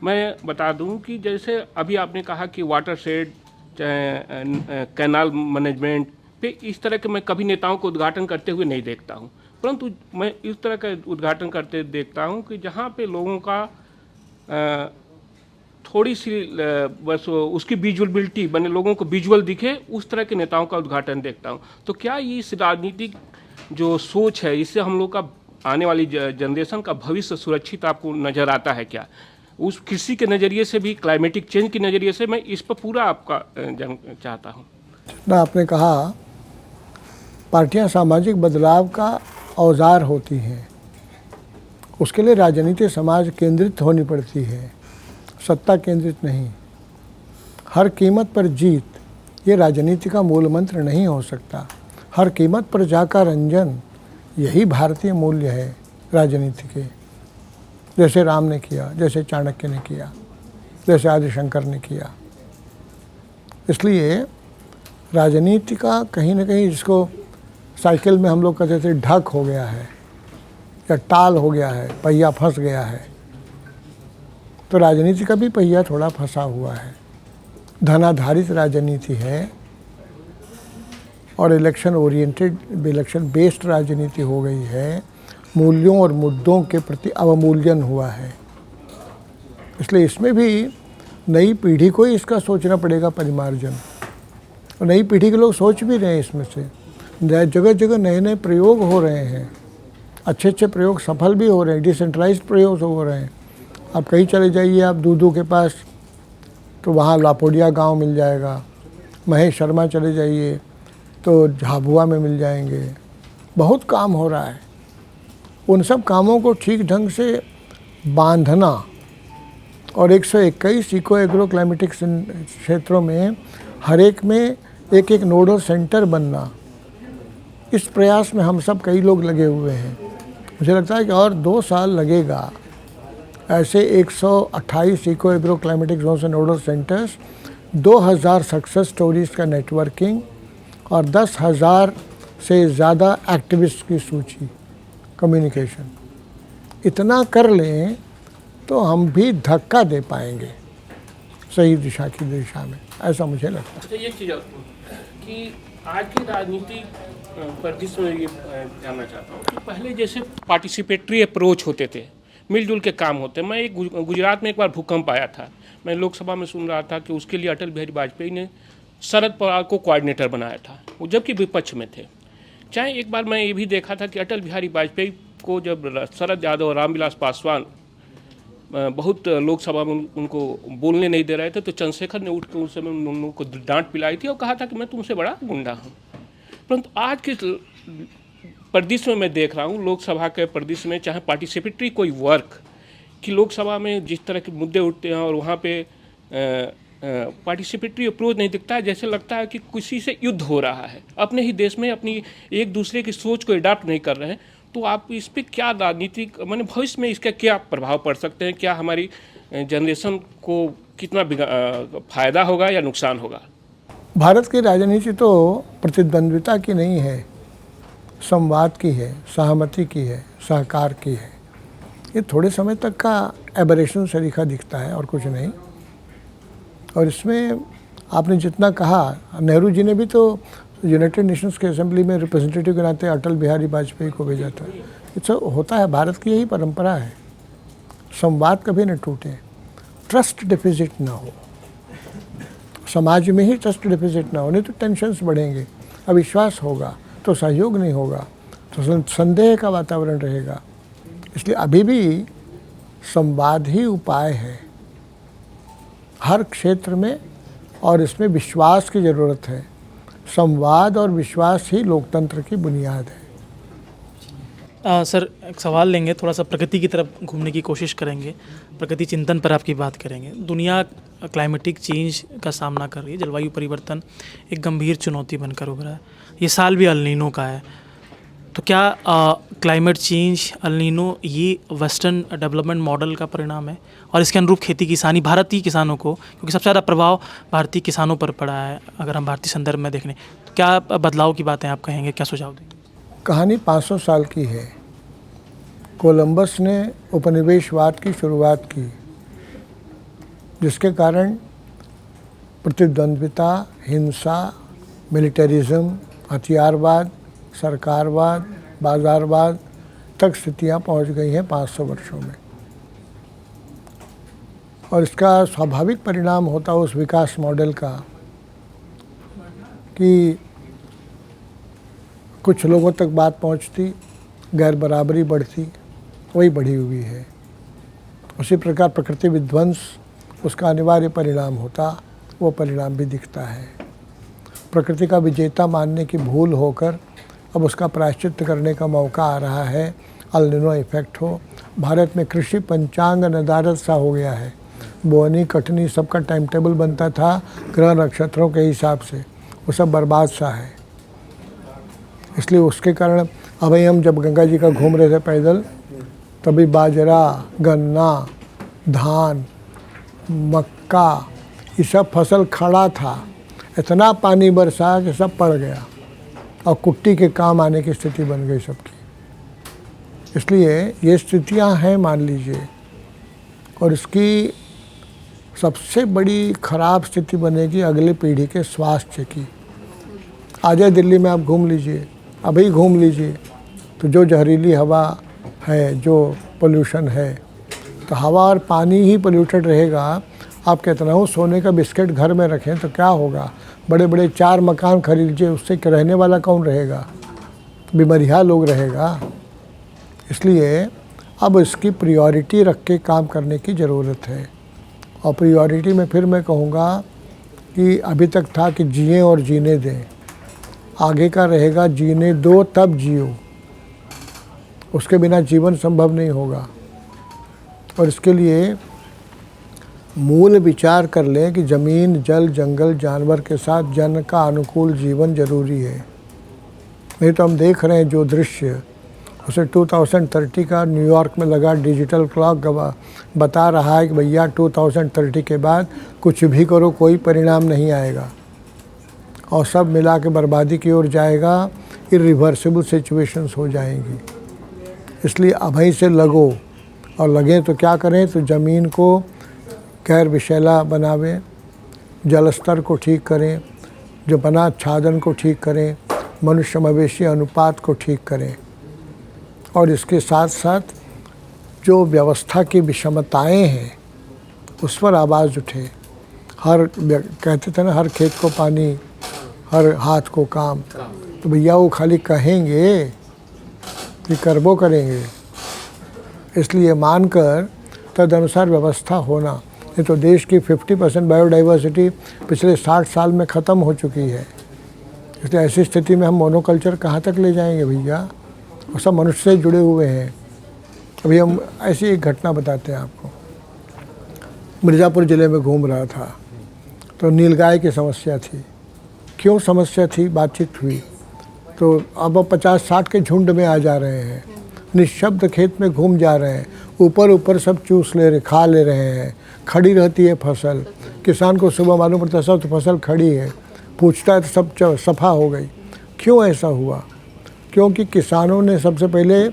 मैं बता दूं कि जैसे अभी आपने कहा कि वाटर शेड, कैनाल मैनेजमेंट पे इस तरह के मैं कभी नेताओं को उद्घाटन करते हुए नहीं देखता हूं, परंतु मैं इस तरह का उद्घाटन करते देखता हूं कि जहां पे लोगों का थोड़ी सी बस उसकी विजुअलिटी बने, लोगों को विजुअल दिखे, उस तरह के नेताओं का उद्घाटन देखता हूं। तो क्या ये इस राजनीतिक जो सोच है, इससे हम लोग का आने वाली जनरेशन का भविष्य सुरक्षित आपको नज़र आता है क्या? उस कृषि के नज़रिए से भी, क्लाइमेटिक चेंज के नज़रिए से, मैं इस पर पूरा आपका चाहता हूँ। ना आपने कहा पार्टियां सामाजिक बदलाव का औजार होती हैं, उसके लिए राजनीति समाज केंद्रित होनी पड़ती है, सत्ता केंद्रित नहीं। हर कीमत पर जीत ये राजनीति का मूल मंत्र नहीं हो सकता। हर कीमत पर जाका रंजन, यही भारतीय मूल्य है राजनीति के। जैसे राम ने किया, जैसे चाणक्य ने किया, जैसे आदिशंकर ने किया। इसलिए राजनीति का कहीं ना कहीं, जिसको साइकिल में हम लोग कहते थे ढक हो गया है या टाल हो गया है, पहिया फंस गया है, तो राजनीति का भी पहिया थोड़ा फंसा हुआ है। धनाधारित राजनीति है और इलेक्शन ओरिएंटेड, इलेक्शन बेस्ड राजनीति हो गई है। मूल्यों और मुद्दों के प्रति अवमूल्यन हुआ है। इसलिए इसमें भी नई पीढ़ी को ही इसका सोचना पड़ेगा परिमार्जन। और नई पीढ़ी के लोग सोच भी रहे हैं इसमें से। जगह जगह नए नए प्रयोग हो रहे हैं, अच्छे अच्छे प्रयोग सफल भी हो रहे हैं, डिसेंट्रलाइज्ड प्रयोग हो रहे हैं। आप कहीं चले जाइए, आप दूदू के पास, तो वहाँ लापोडिया गांव मिल जाएगा। महेश शर्मा चले जाइए तो झाबुआ में मिल जाएंगे। बहुत काम हो रहा है। उन सब कामों को ठीक ढंग से बांधना और 121 इको एग्रो क्लाइमेटिक क्षेत्रों में हर एक में एक एक नोडल सेंटर बनना, इस प्रयास में हम सब कई लोग लगे हुए हैं। मुझे लगता है कि और 2 साल लगेगा ऐसे 128 eco agro climatic zones and nodal centres, 2000 success stories का नेटवर्किंग और 10,000 से ज़्यादा एक्टिविस्ट की सूची, कम्युनिकेशन, इतना कर लें तो हम भी धक्का दे पाएंगे सही दिशा की दिशा में, ऐसा मुझे लगता है। अच्छा, ये चीज़ कि आज की राजनीति परिदृश्य में ये जानना चाहता हूँ कि पहले जैसे पार्टिसिपेटरी अप्रोच होते थे, मिलजुल के काम होते। मैं एक गुजरात में एक बार भूकंप आया था, मैं लोकसभा में सुन रहा था कि उसके लिए अटल बिहारी वाजपेयी ने शरद पवार को कोऑर्डिनेटर बनाया था, वो जबकि विपक्ष में थे। चाहे एक बार मैं ये भी देखा था कि अटल बिहारी वाजपेयी को जब शरद यादव और रामविलास पासवान बहुत लोकसभा में उनको बोलने नहीं दे रहे थे, तो चंद्रशेखर ने उठ कर उस समय उन लोगों को डांट पिलाई थी और कहा था कि मैं तुमसे बड़ा गुंडा हूँ। परंतु आज के परिदृश्य में मैं देख रहा हूँ, लोकसभा के परिदृश्य में, चाहे पार्टिसिपेटरी कोई वर्क कि लोकसभा में जिस तरह के मुद्दे उठते हैं और वहाँ पे पार्टिसिपेटरी अप्रोच नहीं दिखता है। जैसे लगता है कि किसी से युद्ध हो रहा है, अपने ही देश में अपनी एक दूसरे की सोच को अडाप्ट नहीं कर रहे हैं। तो आप इस पर क्या राजनीतिक माने भविष्य में इसका क्या प्रभाव पड़ सकते हैं? क्या हमारी जनरेशन को कितना फ़ायदा होगा या नुकसान होगा? भारत की राजनीति तो प्रतिद्वंद्विता की नहीं है, संवाद की है, सहमति की है, सहकार की है। ये थोड़े समय तक का एबरेशन सरीखा दिखता है और कुछ नहीं। और इसमें आपने जितना कहा, नेहरू जी ने भी तो यूनाइटेड नेशंस के असेंबली में रिप्रेजेंटेटिव के नाते अटल बिहारी वाजपेयी को भेजा था। ये सब होता है, भारत की यही परंपरा है। संवाद कभी न टूटे, ट्रस्ट डिफिजिट ना हो, समाज में ही ट्रस्ट डिफिजिट ना हो, नहीं तो टेंशन्स बढ़ेंगे, अविश्वास होगा तो सहयोग नहीं होगा, तो संदेह का वातावरण रहेगा। इसलिए अभी भी संवाद ही उपाय है हर क्षेत्र में, और इसमें विश्वास की ज़रूरत है। संवाद और विश्वास ही लोकतंत्र की बुनियाद है। सर, एक सवाल लेंगे, थोड़ा सा प्रगति की तरफ घूमने की कोशिश करेंगे, प्रगति चिंतन पर आपकी बात करेंगे। दुनिया क्लाइमेटिक चेंज का सामना कर रही है, जलवायु परिवर्तन एक गंभीर चुनौती बनकर उभरा है। ये साल भी अल नीनो का है, तो क्या क्लाइमेट चेंज, अल नीनो, ये वेस्टर्न डेवलपमेंट मॉडल का परिणाम है? और इसके अनुरूप खेती किसानी, भारतीय किसानों को, क्योंकि सबसे ज़्यादा प्रभाव भारतीय किसानों पर पड़ा है अगर हम भारतीय संदर्भ में देखें, तो क्या बदलाव की बातें आप कहेंगे, क्या सुझाव देंगे? कहानी 500 साल की है। कोलंबस ने उपनिवेशवाद की शुरुआत की, जिसके कारण प्रतिद्वंद्विता, हिंसा, मिलिटरिज्म, हथियारवाद, सरकारवाद, बाजारवाद तक स्थितियाँ पहुँच गई हैं 500 वर्षों में। और इसका स्वाभाविक परिणाम होता उस विकास मॉडल का कि कुछ लोगों तक बात पहुंचती, गैर बराबरी बढ़ती, वही बढ़ी हुई है। उसी प्रकार प्रकृति विध्वंस उसका अनिवार्य परिणाम होता, वो परिणाम भी दिखता है। प्रकृति का विजेता मानने की भूल होकर अब उसका प्रायश्चित करने का मौका आ रहा है। अल नीनो इफेक्ट हो, भारत में कृषि पंचांग नदारत सा हो गया है। बोनी कटनी सबका टाइम टेबल बनता था ग्रह नक्षत्रों के हिसाब से, वो सब बर्बाद सा है। इसलिए उसके कारण अभी हम जब गंगा जी का घूम रहे थे पैदल, तभी बाजरा, गन्ना, धान, मक्का, ये सब फसल खड़ा था। इतना पानी बरसा कि सब पड़ गया और कुट्टी के काम आने की स्थिति बन गई सबकी। इसलिए ये स्थितियां हैं मान लीजिए, और इसकी सबसे बड़ी ख़राब स्थिति बनेगी अगली पीढ़ी के स्वास्थ्य की। आ जाए दिल्ली में आप घूम लीजिए, अभी घूम लीजिए, तो जो जहरीली हवा है, जो पोल्यूशन है, तो हवा और पानी ही पोल्यूटेड रहेगा। आप कितना हो सोने का बिस्किट घर में रखें तो क्या होगा, बड़े बड़े 4 मकान खरीद लीजिए, उससे रहने वाला कौन रहेगा, बीमारियाँ लोग रहेगा। इसलिए अब इसकी प्रायोरिटी रख के काम करने की ज़रूरत है। और प्रायोरिटी में फिर मैं कहूँगा कि अभी तक था कि जिए और जीने दें, आगे का रहेगा जीने दो तब जियो, उसके बिना जीवन संभव नहीं होगा। और इसके लिए मूल विचार कर लें कि ज़मीन, जल, जंगल, जानवर के साथ जन का अनुकूल जीवन जरूरी है। नहीं तो हम देख रहे हैं जो दृश्य, उसे 2030 का न्यूयॉर्क में लगा डिजिटल क्लॉक बता रहा है कि भैया 2030 के बाद कुछ भी करो कोई परिणाम नहीं आएगा और सब मिला के बर्बादी की ओर जाएगा, इरिवर्सिबल सिचुएशंस हो जाएंगी। इसलिए अभी से लगो, और लगें तो क्या करें, तो ज़मीन को गैर विषैला बनावें, जल स्तर को ठीक करें, जो वनाच्छादन को ठीक करें, मनुष्य मवेशी अनुपात को ठीक करें, और इसके साथ साथ जो व्यवस्था की विषमताएं हैं उस पर आवाज़ उठे। कहते थे ना, हर खेत को पानी, हर हाथ को काम, तो भैया वो खाली कहेंगे कि करबो करेंगे। इसलिए मानकर तदनुसार व्यवस्था होना, नहीं तो देश की 50% बायोडाइवर्सिटी पिछले 60 साल में ख़त्म हो चुकी है। इसलिए ऐसी स्थिति में हम मोनोकल्चर कहाँ तक ले जाएंगे भैया, और सब मनुष्य से जुड़े हुए हैं। अभी हम ऐसी एक घटना बताते हैं आपको। मिर्ज़ापुर ज़िले में घूम रहा था तो नीलगाय की समस्या थी। क्यों समस्या थी, बातचीत हुई तो अब 50-60 के झुंड में आ जा रहे हैं, निःशब्द खेत में घूम जा रहे हैं, ऊपर सब चूस ले रहे, खा ले रहे हैं, खड़ी रहती है फसल। किसान को सुबह मालूम पड़ता है सब तो फसल खड़ी है, पूछता है तो सब सफ़ा हो गई। क्यों ऐसा हुआ? क्योंकि किसानों ने सबसे पहले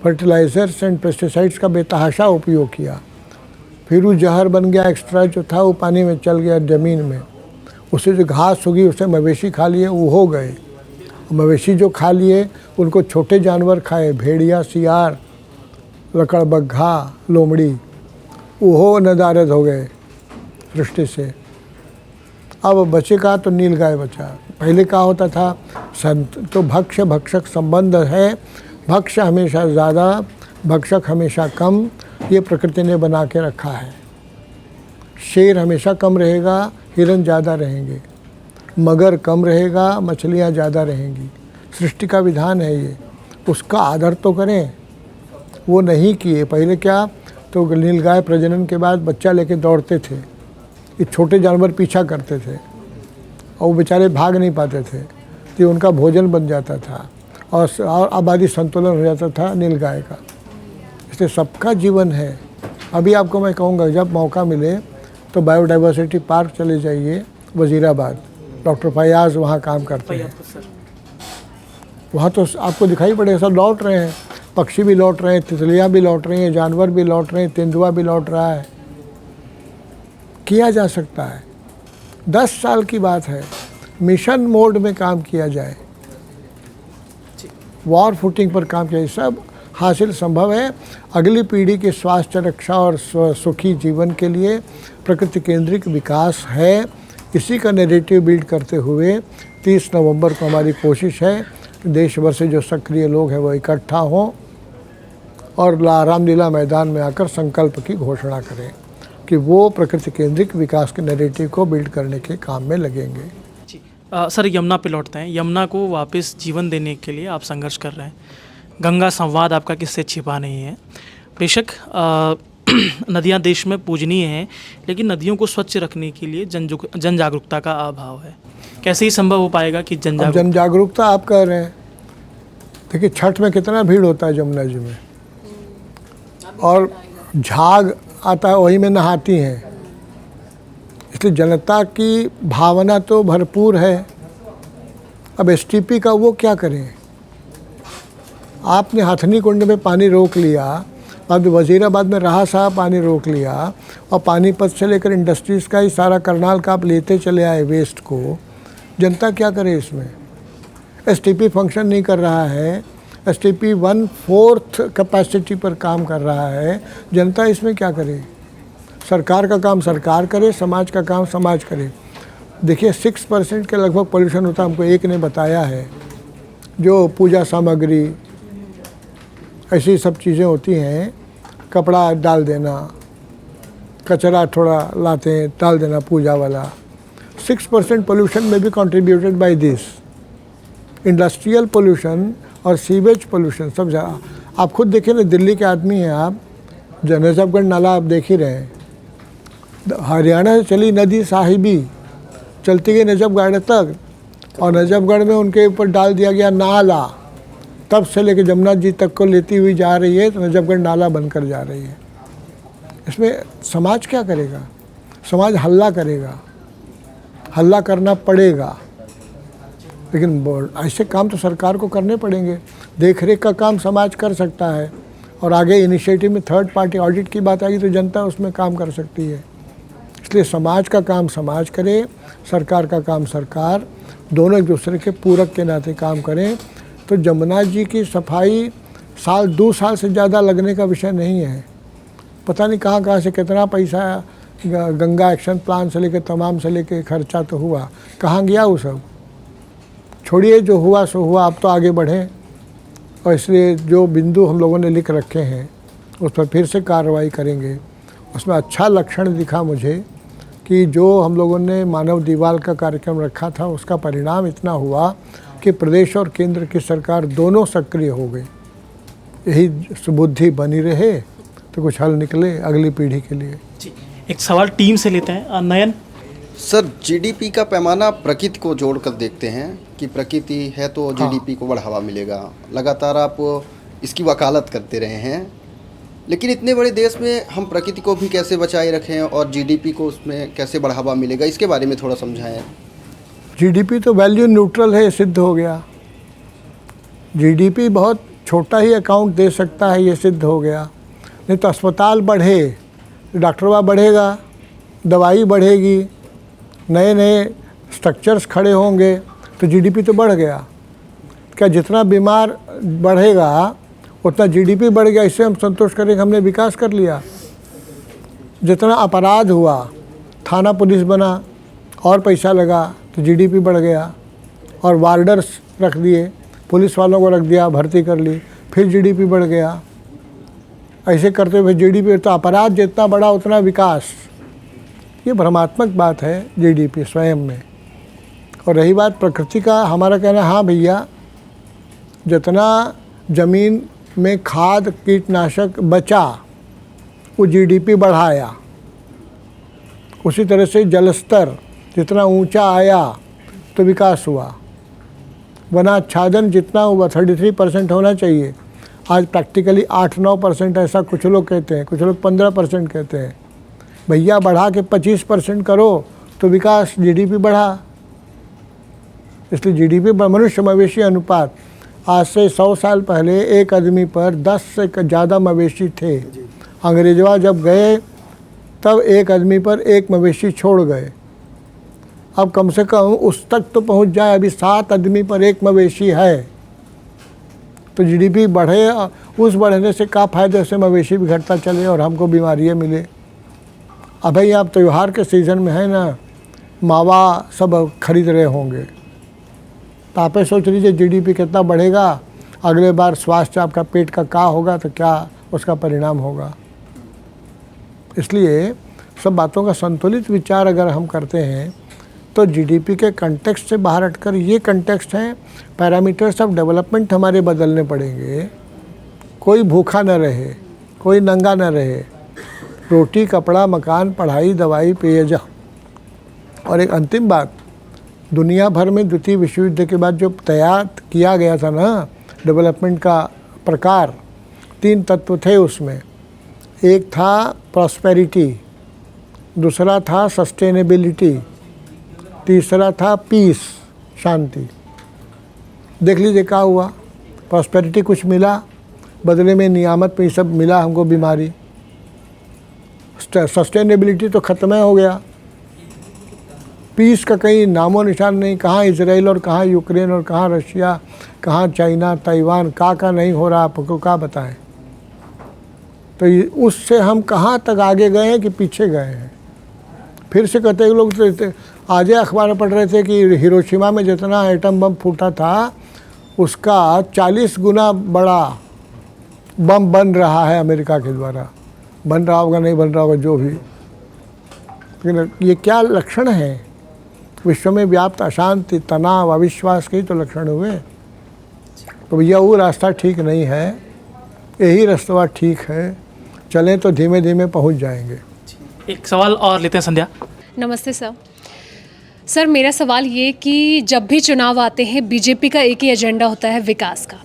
फर्टिलाइज़र्स एंड पेस्टिसाइड्स का बेतहाशा उपयोग किया, फिर वो जहर बन गया, एक्स्ट्रा जो था वो पानी में चल गया ज़मीन में, उससे जो घास उगी उसे मवेशी खा लिए, वो हो गए। मवेशी जो खा लिए उनको छोटे जानवर खाए, भेड़िया, सियार, लकड़बग्घा, लोमड़ी, वो नदारद हो गए सृष्टि से। अब बचेगा तो नीलगाय बचा। पहले क्या होता था, संत तो भक्ष्य भक्षक संबंध है, भक्ष्य हमेशा ज़्यादा, भक्षक हमेशा कम, ये प्रकृति ने बना के रखा है। शेर हमेशा कम रहेगा, हिरन ज़्यादा रहेंगे, मगर कम रहेगा, मछलियाँ ज़्यादा रहेंगी। सृष्टि का विधान है ये, उसका आदर तो करें। वो नहीं किए। पहले क्या, तो नीलगाय प्रजनन के बाद बच्चा लेके दौड़ते थे, ये छोटे जानवर पीछा करते थे और वो बेचारे भाग नहीं पाते थे, तो उनका भोजन बन जाता था और आबादी संतुलन हो जाता था नीलगाय का। इसलिए सबका जीवन है। अभी आपको मैं कहूँगा जब मौका मिले तो बायोडाइवर्सिटी पार्क चले जाइए, वज़ीराबाद, डॉक्टर फयाज़ वहाँ काम करते हैं। वहाँ तो आपको दिखाई पड़ेगा सब लौट रहे हैं, पक्षी भी लौट रहे हैं, तितलियाँ भी लौट रही हैं, जानवर भी लौट रहे हैं, तेंदुआ भी लौट रहा है। किया जा सकता है, 10 साल की बात है, मिशन मोड में काम किया जाए, वॉर फुटिंग पर काम किया जाए, सब हासिल संभव है। अगली पीढ़ी के स्वास्थ्य रक्षा और सुखी जीवन के लिए प्रकृति केंद्रित विकास है। इसी का नैरेटिव बिल्ड करते हुए 30 नवंबर को हमारी कोशिश है कि देश भर से जो सक्रिय लोग हैं वो इकट्ठा हों और रामलीला मैदान में आकर संकल्प की घोषणा करें कि वो प्रकृति केंद्रित विकास के नैरेटिव को बिल्ड करने के काम में लगेंगे। जी सर, यमुना पे लौटते हैं। यमुना को वापस जीवन देने के लिए आप संघर्ष कर रहे हैं। गंगा संवाद आपका किससे छिपा नहीं है। बेशक नदियाँ देश में पूजनीय हैं, लेकिन नदियों को स्वच्छ रखने के लिए जन जागरूकता का अभाव है। कैसे ही संभव हो पाएगा कि अब जन जागरूकता आप कह रहे हैं, देखिए छठ में कितना भीड़ होता है जमुना जी में, और झाग आता है वही में नहाती हैं, इसलिए जनता की भावना तो भरपूर है। अब एसटीपी का वो क्या करें? आपने हथनी कुंड में पानी रोक लिया, बाद में वजीराबाद में रहा साहब पानी रोक लिया, और पानीपत से लेकर इंडस्ट्रीज़ का ही सारा करनाल का आप लेते चले आए वेस्ट को। जनता क्या करे इसमें? एसटीपी फंक्शन नहीं कर रहा है, एसटीपी 1/4 कैपेसिटी पर काम कर रहा है। जनता इसमें क्या करे? सरकार का काम सरकार करे, समाज का काम समाज करे। देखिए 6% के लगभग पोल्यूशन होता है, हमको एक ने बताया है। जो पूजा सामग्री ऐसी सब चीज़ें होती हैं, कपड़ा डाल देना, कचरा थोड़ा लाते हैं डाल देना पूजा वाला, 6% पोल्यूशन में भी contributed by this. Industrial pollution और सीवेज पोल्यूशन सब ज़्यादा। आप खुद देखिए ना, दिल्ली के आदमी हैं आप, नजफगढ़ नाला आप देख ही रहे हैं। हरियाणा से चली नदी साहिबी चलती गई नजफगढ़ तक, और नजफगढ़ में उनके ऊपर डाल दिया गया नाला, तब से लेकर जमुना जी तक को लेती हुई जा रही है, तो नजफगढ़ नाला बनकर जा रही है। इसमें समाज क्या करेगा? समाज हल्ला करेगा, हल्ला करना पड़ेगा, लेकिन ऐसे काम तो सरकार को करने पड़ेंगे। देख रेख का काम समाज कर सकता है, और आगे इनिशिएटिव में थर्ड पार्टी ऑडिट की बात आएगी तो जनता उसमें काम कर सकती है। इसलिए समाज का काम समाज करे, सरकार का काम सरकार, दोनों एक दूसरे के पूरक के नाते काम करें, तो जमुना जी की सफाई 2 साल से ज़्यादा लगने का विषय नहीं है। पता नहीं कहाँ से कितना पैसा गंगा एक्शन प्लान से लेकर तमाम से लेकर खर्चा तो हुआ, कहाँ गया वो सब? छोड़िए, जो हुआ सो हुआ, अब तो आगे बढ़ें। और इसलिए जो बिंदु हम लोगों ने लिख रखे हैं उस पर फिर से कार्रवाई करेंगे। उसमें अच्छा लक्षण दिखा मुझे कि जो हम लोगों ने मानव दीवाल का कार्यक्रम रखा था, उसका परिणाम इतना हुआ कि प्रदेश और केंद्र की सरकार दोनों सक्रिय हो गई। यही सुबुद्धि बनी रहे तो कुछ हल निकले अगली पीढ़ी के लिए। जी, एक सवाल टीम से लेते हैं। नयन सर, जीडीपी का पैमाना प्रकृति को जोड़कर देखते हैं कि प्रकृति है तो जीडीपी को बढ़ावा मिलेगा। लगातार आप इसकी वकालत करते रहे हैं, लेकिन इतने बड़े देश में हम प्रकृति को भी कैसे बचाए रखें और जीडीपी को उसमें कैसे बढ़ावा मिलेगा, इसके बारे में थोड़ा समझाएं। जीडीपी तो वैल्यू न्यूट्रल है, सिद्ध हो गया। जीडीपी बहुत छोटा ही अकाउंट दे सकता है, ये सिद्ध हो गया। नहीं तो अस्पताल बढ़े तो डॉक्टरवा बढ़ेगा, दवाई बढ़ेगी, नए नए स्ट्रक्चर्स खड़े होंगे तो जीडीपी तो बढ़ गया। क्या जितना बीमार बढ़ेगा उतना जीडीपी बढ़ गया, इससे हम संतोष करें कि हमने विकास कर लिया? जितना अपराध हुआ, थाना पुलिस बना और पैसा लगा तो जीडीपी बढ़ गया, और वार्डर्स रख दिए, पुलिस वालों को रख दिया, भर्ती कर ली, फिर जीडीपी बढ़ गया। ऐसे करते हुए जीडीपी, तो अपराध जितना बढ़ा उतना विकास। ये भ्रमात्मक बात है जीडीपी स्वयं में। और रही बात प्रकृति का, हमारा कहना, हाँ भैया, जितना ज़मीन में खाद कीटनाशक बचा वो जीडीपी बढ़ाया। उसी तरह से जलस्तर जितना ऊंचा आया तो विकास हुआ। वनाच्छादन जितना हुआ 33% होना चाहिए, आज प्रैक्टिकली 8-9% ऐसा कुछ लोग कहते हैं, कुछ लोग 15% कहते हैं। भैया बढ़ा के 25% करो तो विकास, जीडीपी बढ़ा। इसलिए जीडीपी मनुष्य मवेशी अनुपात, आज से 100 साल पहले एक आदमी पर 10 से ज़्यादा मवेशी थे। अंग्रेजवा जब गए तब एक आदमी पर एक मवेशी छोड़ गए। अब कम से कम उस तक तो पहुंच जाए, अभी 7 आदमी पर एक मवेशी है। तो जीडीपी बढ़े, उस बढ़ने से क्या फ़ायदा, से मवेशी भी घटता चले और हमको बीमारियाँ मिले। अब भाई आप त्यौहार के सीज़न में है ना, मावा सब खरीद रहे होंगे, तो आप सोच लीजिए जीडीपी कितना बढ़ेगा, अगले बार स्वास्थ्य आपका पेट का क्या होगा, तो क्या उसका परिणाम होगा। इसलिए सब बातों का संतुलित विचार अगर हम करते हैं तो जीडीपी के कंटेक्स्ट से बाहर हटकर ये कंटेक्स्ट है, पैरामीटर्स ऑफ डेवलपमेंट हमारे बदलने पड़ेंगे। कोई भूखा न रहे, कोई नंगा न रहे, रोटी, कपड़ा, मकान, पढ़ाई, दवाई, पेयजल। और एक अंतिम बात, दुनिया भर में द्वितीय विश्व युद्ध के बाद जो तैयार किया गया था ना डेवलपमेंट का प्रकार, 3 तत्व थे उसमें। एक था प्रॉस्पेरिटी, दूसरा था सस्टेनेबिलिटी, तीसरा था पीस, शांति। देख लीजिए क्या हुआ। प्रॉस्पेरिटी कुछ मिला, बदले में नियामत पे ये सब मिला हमको, बीमारी। सस्टेनेबिलिटी तो ख़त्म हो गया। पीस का कहीं नामो निशान नहीं। कहाँ इजराइल और कहाँ यूक्रेन और कहाँ रशिया, कहाँ चाइना, ताइवान, का नहीं हो रहा, आपको क्या बताएं। तो उससे हम कहाँ तक आगे गए हैं कि पीछे गए हैं। फिर से कहते हैं लोग, आज अखबार में पढ़ रहे थे कि हिरोशिमा में जितना एटम बम फूटा था उसका 40 गुना बड़ा बम बन रहा है अमेरिका के द्वारा। बन रहा होगा, नहीं बन रहा होगा, जो भी। लेकिन ये क्या लक्षण है? विश्व में व्याप्त अशांति, तनाव, अविश्वास के ही तो लक्षण हुए। तो भैया वो रास्ता ठीक नहीं है, यही रास्ता ठीक है। चलें तो धीमे धीमे पहुंच जाएंगे। एक सवाल और लेते हैं संध्या। नमस्ते सर। सर मेरा सवाल ये कि जब भी चुनाव आते हैं बीजेपी का एक ही एजेंडा होता है, विकास का।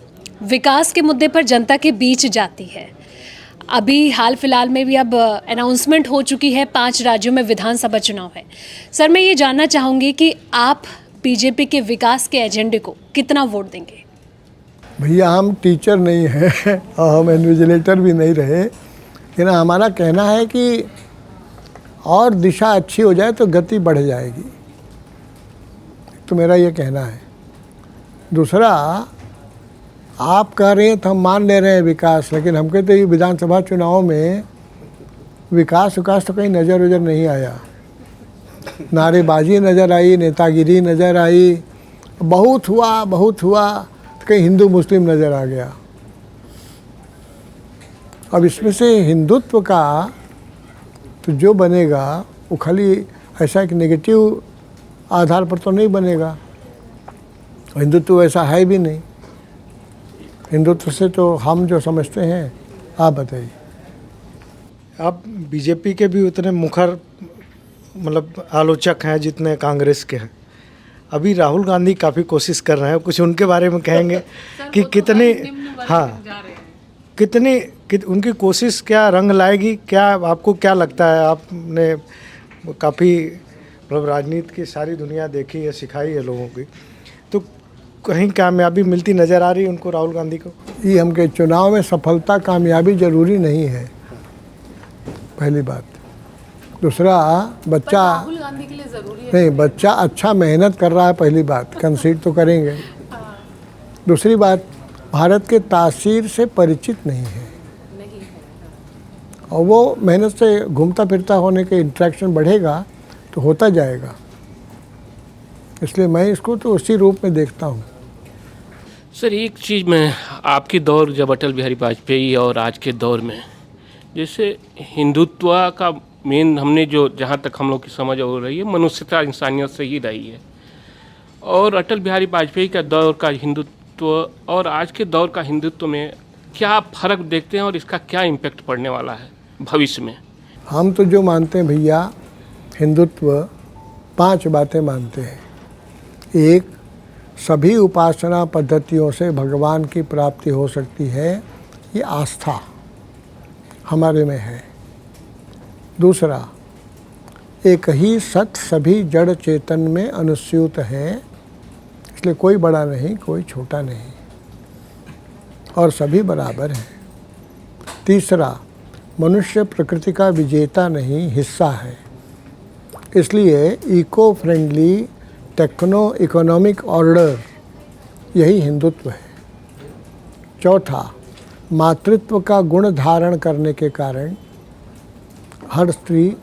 विकास के मुद्दे पर जनता के बीच जाती है। अभी हाल फिलहाल में भी अब अनाउंसमेंट हो चुकी है, 5 राज्यों में विधानसभा चुनाव है। सर मैं ये जानना चाहूँगी कि आप बीजेपी के विकास के एजेंडे को कितना वोट देंगे? भैया हम टीचर नहीं हैं और हम इन्विजिलेटर भी नहीं रहे, लेकिन हमारा कहना है कि और दिशा अच्छी हो जाए तो गति बढ़ जाएगी। तो मेरा ये कहना है। दूसरा, आप कह रहे हैं तो हम मान ले रहे हैं विकास, लेकिन हमके तो ये विधानसभा चुनाव में विकास तो कहीं नज़र नहीं आया। नारेबाजी नज़र आई, नेतागिरी नज़र आई, बहुत हुआ तो कहीं हिंदू मुस्लिम नज़र आ गया। अब इसमें से हिंदुत्व का तो जो बनेगा वो खाली ऐसा एक नेगेटिव आधार पर तो नहीं बनेगा। हिंदुत्व ऐसा है भी नहीं। हिंदुत्व से तो हम जो समझते हैं, आप बताइए। आप बीजेपी के भी उतने मुखर मतलब आलोचक हैं जितने कांग्रेस के हैं। अभी राहुल गांधी काफ़ी कोशिश कर रहे हैं, कुछ उनके बारे में कहेंगे कि कितने, हाँ, उनकी कोशिश क्या रंग लाएगी? क्या आपको क्या लगता है? आपने काफ़ी मतलब राजनीति की सारी दुनिया देखी है, सिखाई है लोगों की, तो कहीं कामयाबी मिलती नज़र आ रही है उनको, राहुल गांधी को? ये हमके चुनाव में सफलता कामयाबी ज़रूरी नहीं है, पहली बात। दूसरा, बच्चा राहुल गांधी के लिए ज़रूरी है नहीं, बच्चा अच्छा मेहनत कर रहा है, पहली बात, कंसीड तो करेंगे। दूसरी बात, भारत के तासीर से परिचित नहीं है, और वो मेहनत से घूमता फिरता होने के इंट्रैक्शन बढ़ेगा तो होता जाएगा। इसलिए मैं इसको तो उसी रूप में देखता हूँ। सर एक चीज़ में आपकी दौर जब अटल बिहारी वाजपेयी और आज के दौर में जैसे हिंदुत्व का मेन हमने जो जहाँ तक हम लोग की समझ हो रही है मनुष्यता इंसानियत से ही रही है, और अटल बिहारी वाजपेयी का दौर का हिंदुत्व और आज के दौर का हिंदुत्व में क्या फ़र्क देखते हैं और इसका क्या इम्पैक्ट पड़ने वाला है भविष्य में? हम तो जो मानते हैं भैया, हिंदुत्व 5 बातें मानते हैं। एक, सभी उपासना पद्धतियों से भगवान की प्राप्ति हो सकती है, ये आस्था हमारे में है। दूसरा, एक ही सत सभी जड़ चेतन में अनुस्यूत है, इसलिए कोई बड़ा नहीं कोई छोटा नहीं और सभी बराबर हैं। तीसरा, मनुष्य प्रकृति का विजेता नहीं हिस्सा है, इसलिए eco friendly techno economic order यही हिंदुत्व है। चौथा, मातृत्व का गुण धारण करने के कारण हर स्त्री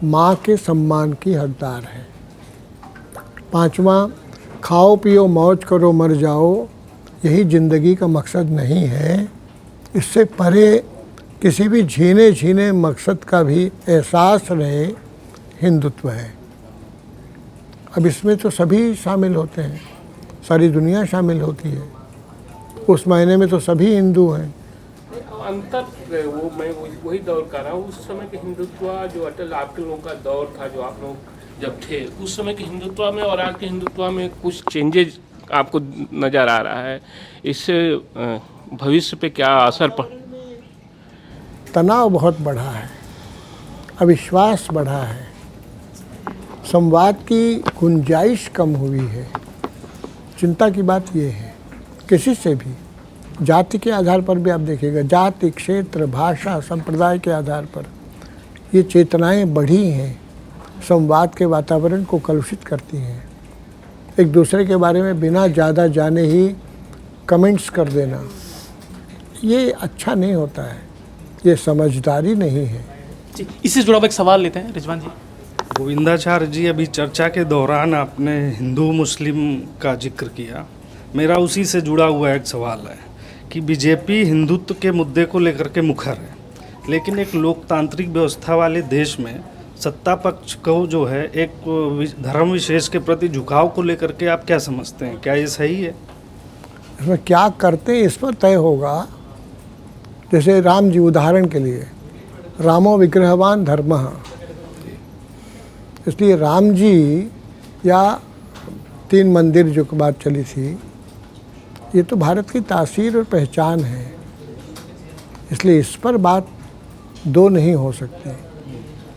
माँ के सम्मान की हकदार है। पांचवा, खाओ पियो मौज करो मर जाओ यही ज़िंदगी का मकसद नहीं है, इससे परे किसी भी झीने मकसद का भी एहसास रहे, हिंदुत्व है। अब इसमें तो सभी शामिल होते हैं, सारी दुनिया शामिल होती है। उस महीने में तो सभी हिंदू हैं। अंतर वो मैं वही दौर कर रहा हूँ। उस समय के हिंदुत्व जो अटल आपके लोगों का दौर था, जो आप लोग जब थे उस समय के हिंदुत्व में और आज के हिंदुत्व में कुछ चेंजेज आपको नज़र आ रहा है, इससे भविष्य पे क्या असर पड़? तनाव बहुत बढ़ा है, अविश्वास बढ़ा है, संवाद की गुंजाइश कम हुई है। चिंता की बात यह है, किसी से भी जाति के आधार पर भी आप देखिएगा, जाति, क्षेत्र, भाषा, संप्रदाय के आधार पर ये चेतनाएं बढ़ी हैं, संवाद के वातावरण को कलुषित करती हैं। एक दूसरे के बारे में बिना ज़्यादा जाने ही कमेंट्स कर देना, ये अच्छा नहीं होता है, ये समझदारी नहीं है। जी, इससे जुड़ा हुआ एक सवाल लेते हैं रिजवान जी। गोविंदाचार्य जी, अभी चर्चा के दौरान आपने हिंदू मुस्लिम का जिक्र किया, मेरा उसी से जुड़ा हुआ एक सवाल है कि बीजेपी हिंदुत्व के मुद्दे को लेकर के मुखर है, लेकिन एक लोकतांत्रिक व्यवस्था वाले देश में सत्ता पक्ष को जो है एक धर्म विशेष के प्रति झुकाव को लेकर के आप क्या समझते हैं, क्या ये सही है? इसमें क्या करते हैं इस पर तय होगा। जैसे राम जी उदाहरण के लिए, रामो विग्रहवान धर्मः, इसलिए राम जी या 3 मंदिर जो बात चली थी, ये तो भारत की तासीर और पहचान है, इसलिए इस पर बात दो नहीं हो सकती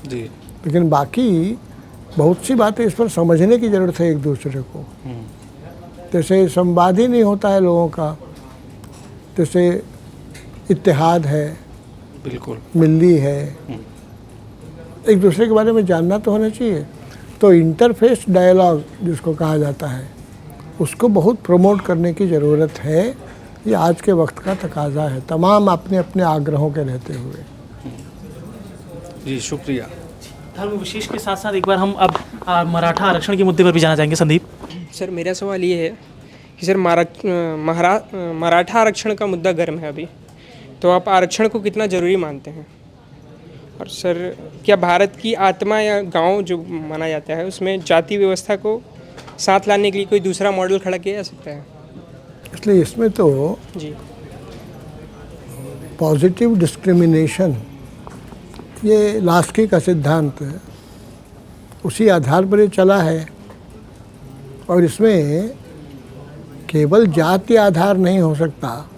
जी। लेकिन बाकी बहुत सी बातें इस पर समझने की ज़रूरत है एक दूसरे को। जैसे संवाद ही नहीं होता है लोगों का, जैसे इत्तेहाद है, बिल्कुल मिल्ली है, एक दूसरे के बारे में जानना तो होना चाहिए। तो इंटरफेस डायलॉग जिसको कहा जाता है, उसको बहुत प्रमोट करने की ज़रूरत है। ये आज के वक्त का तकाजा है, तमाम अपने अपने आग्रहों के रहते हुए। जी, शुक्रिया। धर्म विशेष के साथ साथ एक बार हम अब मराठा आरक्षण के मुद्दे पर भी जाना चाहेंगे। संदीप सर, मेरा सवाल ये है कि सर मराठा आरक्षण का मुद्दा गर्म है अभी, तो आप आरक्षण को कितना ज़रूरी मानते हैं? और सर, क्या भारत की आत्मा या गांव जो माना जाता है उसमें जाति व्यवस्था को साथ लाने के लिए कोई दूसरा मॉडल खड़ा किया जा सकता है? इसलिए इसमें तो जी पॉजिटिव डिस्क्रिमिनेशन, ये लास्की का सिद्धांत है, उसी आधार पर ये चला है। और इसमें केवल जाति आधार नहीं हो सकता,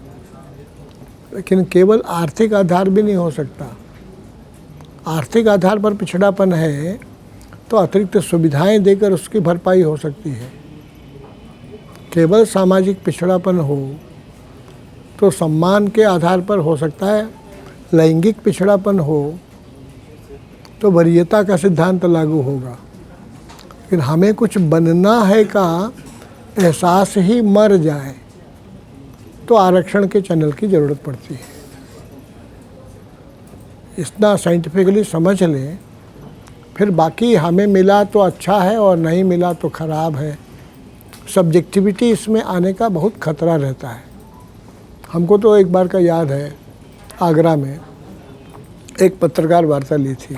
लेकिन केवल आर्थिक आधार भी नहीं हो सकता। आर्थिक आधार पर पिछड़ापन है तो अतिरिक्त सुविधाएं देकर उसकी भरपाई हो सकती है। केवल सामाजिक पिछड़ापन हो तो सम्मान के आधार पर हो सकता है। लैंगिक पिछड़ापन हो तो वरीयता का सिद्धांत लागू होगा। लेकिन हमें कुछ बनना है का एहसास ही मर जाए तो आरक्षण के चैनल की ज़रूरत पड़ती है। इतना साइंटिफिकली समझ लें, फिर बाकी हमें मिला तो अच्छा है और नहीं मिला तो ख़राब है। सब्जेक्टिविटी इसमें आने का बहुत खतरा रहता है। हमको तो एक बार का याद है, आगरा में एक पत्रकार वार्ता ली थी।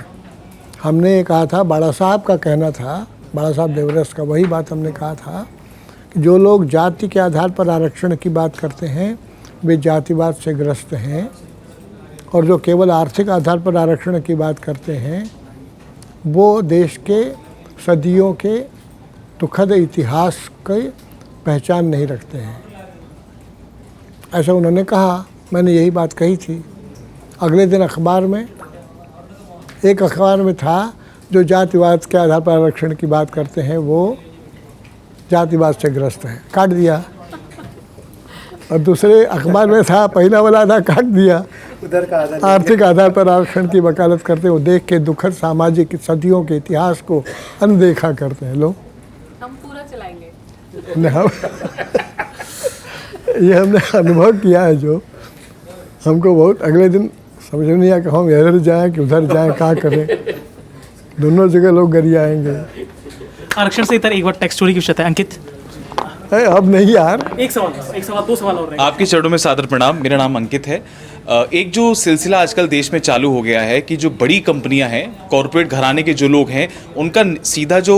हमने ये कहा था, बाड़ा साहब का कहना था, बाड़ा साहब देवरस का, वही बात हमने कहा था कि जो लोग जाति के आधार पर आरक्षण की बात करते हैं वे जातिवाद से ग्रस्त हैं, और जो केवल आर्थिक आधार पर आरक्षण की बात करते हैं वो देश के सदियों के दुखद इतिहास की पहचान नहीं रखते हैं। ऐसा उन्होंने कहा, मैंने यही बात कही थी। अगले दिन अखबार में, एक अखबार में था जो जातिवाद के आधार पर आरक्षण की बात करते हैं वो जातिवाद से ग्रस्त हैं, काट दिया। और दूसरे अखबार में था, पहला वाला था, काट दिया। उधर का आधार आर्थिक आधार पर आरक्षण की वकालत करते हो, देख के दुखद सामाजिक सदियों के इतिहास को अनदेखा करते हैं लोग। हम पूरा चलाएंगे। ये हमने अनुभव किया है, जो हमको बहुत अगले दिन समझ में नहीं आया कि हम इधर जाएँ कि उधर जाएँ, क्या करें। दोनों जगह लोग गरियाएंगे। आरक्षण से इतर एक बार टैक्स चोरी की विषय है। अंकित, अब नहीं यार। एक सवाल 2 सवाल और रहेंगे। आपके चरणों में सादर प्रणाम। मेरा नाम अंकित है। एक जो सिलसिला आजकल देश में चालू हो गया है कि जो बड़ी कंपनियां हैं, कॉरपोरेट घराने के जो लोग हैं, उनका सीधा जो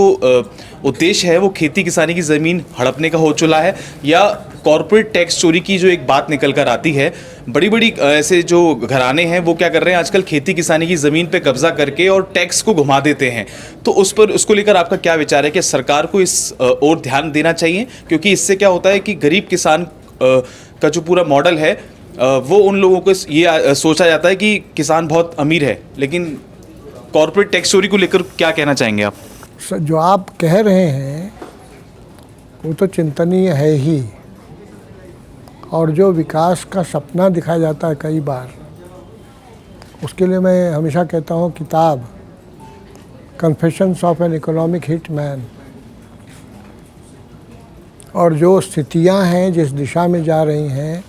उद्देश्य है वो खेती किसानी की ज़मीन हड़पने का हो चुका है, या कॉरपोरेट टैक्स चोरी की जो एक बात निकल कर आती है। बड़ी बड़ी ऐसे जो घराने हैं वो क्या कर रहे हैं आजकल, खेती किसानी की ज़मीन पे कब्जा करके और टैक्स को घुमा देते हैं। तो उसको लेकर आपका क्या विचार है कि सरकार को इस ओर ध्यान देना चाहिए? क्योंकि इससे क्या होता है कि गरीब किसान का जो पूरा मॉडल है वो उन लोगों को ये सोचा जाता है कि किसान बहुत अमीर है, लेकिन कॉर्पोरेट टैक्स चोरी को लेकर क्या कहना चाहेंगे आप? जो आप कह रहे हैं वो तो चिंतनीय है ही, और जो विकास का सपना दिखाया जाता है कई बार, उसके लिए मैं हमेशा कहता हूँ किताब confessions of an economic hit man, और जो स्थितियाँ हैं जिस दिशा में जा रही हैं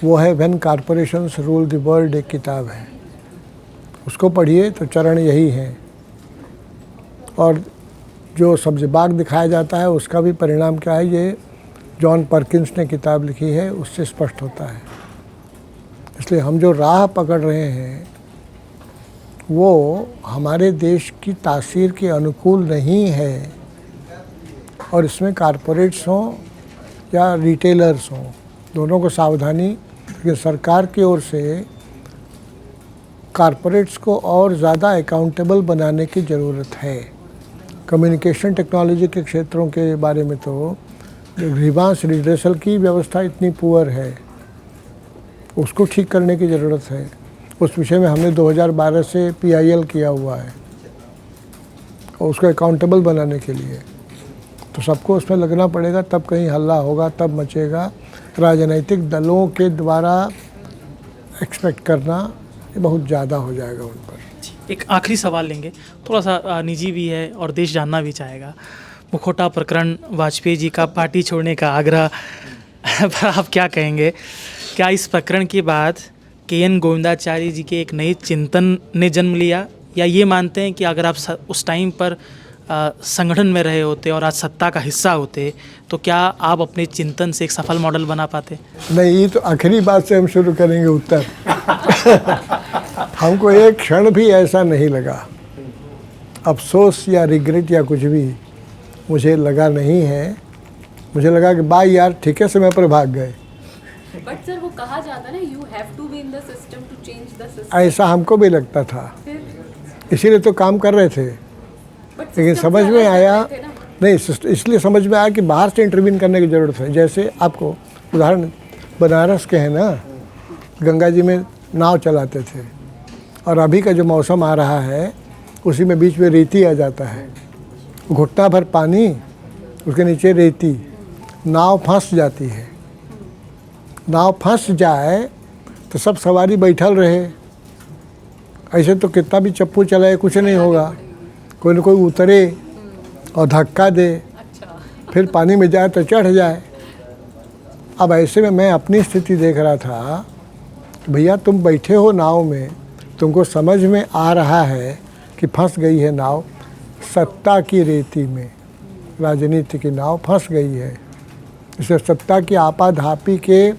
वो है when corporations rule the world, एक किताब है, उसको पढ़िए तो चरण यही है। और जो सब्ज़ी बाग दिखाया जाता है उसका भी परिणाम क्या है, ये जॉन परकिंस ने किताब लिखी है, उससे स्पष्ट होता है। इसलिए हम जो राह पकड़ रहे हैं वो हमारे देश की तासीर के अनुकूल नहीं है, और इसमें कॉरपोरेट्स हों या रिटेलर्स हों, दोनों को सावधानी, क्योंकि सरकार की ओर से कॉरपोरेट्स को और ज़्यादा अकाउंटेबल बनाने की ज़रूरत है। कम्युनिकेशन टेक्नोलॉजी के क्षेत्रों के बारे में तो ग्रीवांस रिड्रेसल की व्यवस्था इतनी पुअर है, उसको ठीक करने की ज़रूरत है। उस विषय में हमने 2012 से PIL किया हुआ है, और उसको अकाउंटेबल बनाने के लिए तो सबको उसमें लगना पड़ेगा, तब कहीं हल्ला होगा, तब मचेगा। राजनीतिक दलों के द्वारा एक्सपेक्ट करना ये बहुत ज़्यादा हो जाएगा उन पर। एक आखिरी सवाल लेंगे, थोड़ा सा निजी भी है और देश जानना भी चाहेगा। मुखौटा प्रकरण, वाजपेयी जी का पार्टी छोड़ने का आग्रह पर आप क्या कहेंगे? क्या इस प्रकरण के बाद KN गोविंदाचार्य जी के एक नए चिंतन ने जन्म लिया, या ये मानते हैं कि अगर आप उस टाइम पर संगठन में रहे होते और आज सत्ता का हिस्सा होते तो क्या आप अपने चिंतन से एक सफल मॉडल बना पाते? नहीं, ये तो आखिरी बात से हम शुरू करेंगे उत्तर। हमको एक क्षण भी ऐसा नहीं लगा, अफसोस या रिग्रेट या कुछ भी मुझे लगा नहीं है। मुझे लगा कि बाय यार, ठीक है, समय पर भाग गए। बट सर वो कहा जाता है ना, you have to be in the system to change the system. ऐसा हमको भी लगता था, इसीलिए तो काम कर रहे थे। लेकिन समझ में आया नहीं, इसलिए समझ में आया कि बाहर से इंटरवीन करने की ज़रूरत है। जैसे आपको उदाहरण बनारस के हैं ना, गंगा जी में नाव चलाते थे, और अभी का जो मौसम आ रहा है उसी में बीच में रेती आ जाता है, घुटना भर पानी, उसके नीचे रेती, नाव फंस जाती है। नाव फंस जाए तो सब सवारी बैठल रहे, ऐसे तो कितना भी चप्पू चलाए कुछ नहीं होगा, कोई न कोई उतरे और धक्का दे, फिर पानी में जाए तो चढ़ जाए। अब ऐसे में मैं अपनी स्थिति देख रहा था, भैया तुम बैठे हो नाव में, तुमको समझ में आ रहा है कि फंस गई है नाव, सत्ता की रेती में राजनीति की नाव फंस गई है। इसे सत्ता की आपाधापी के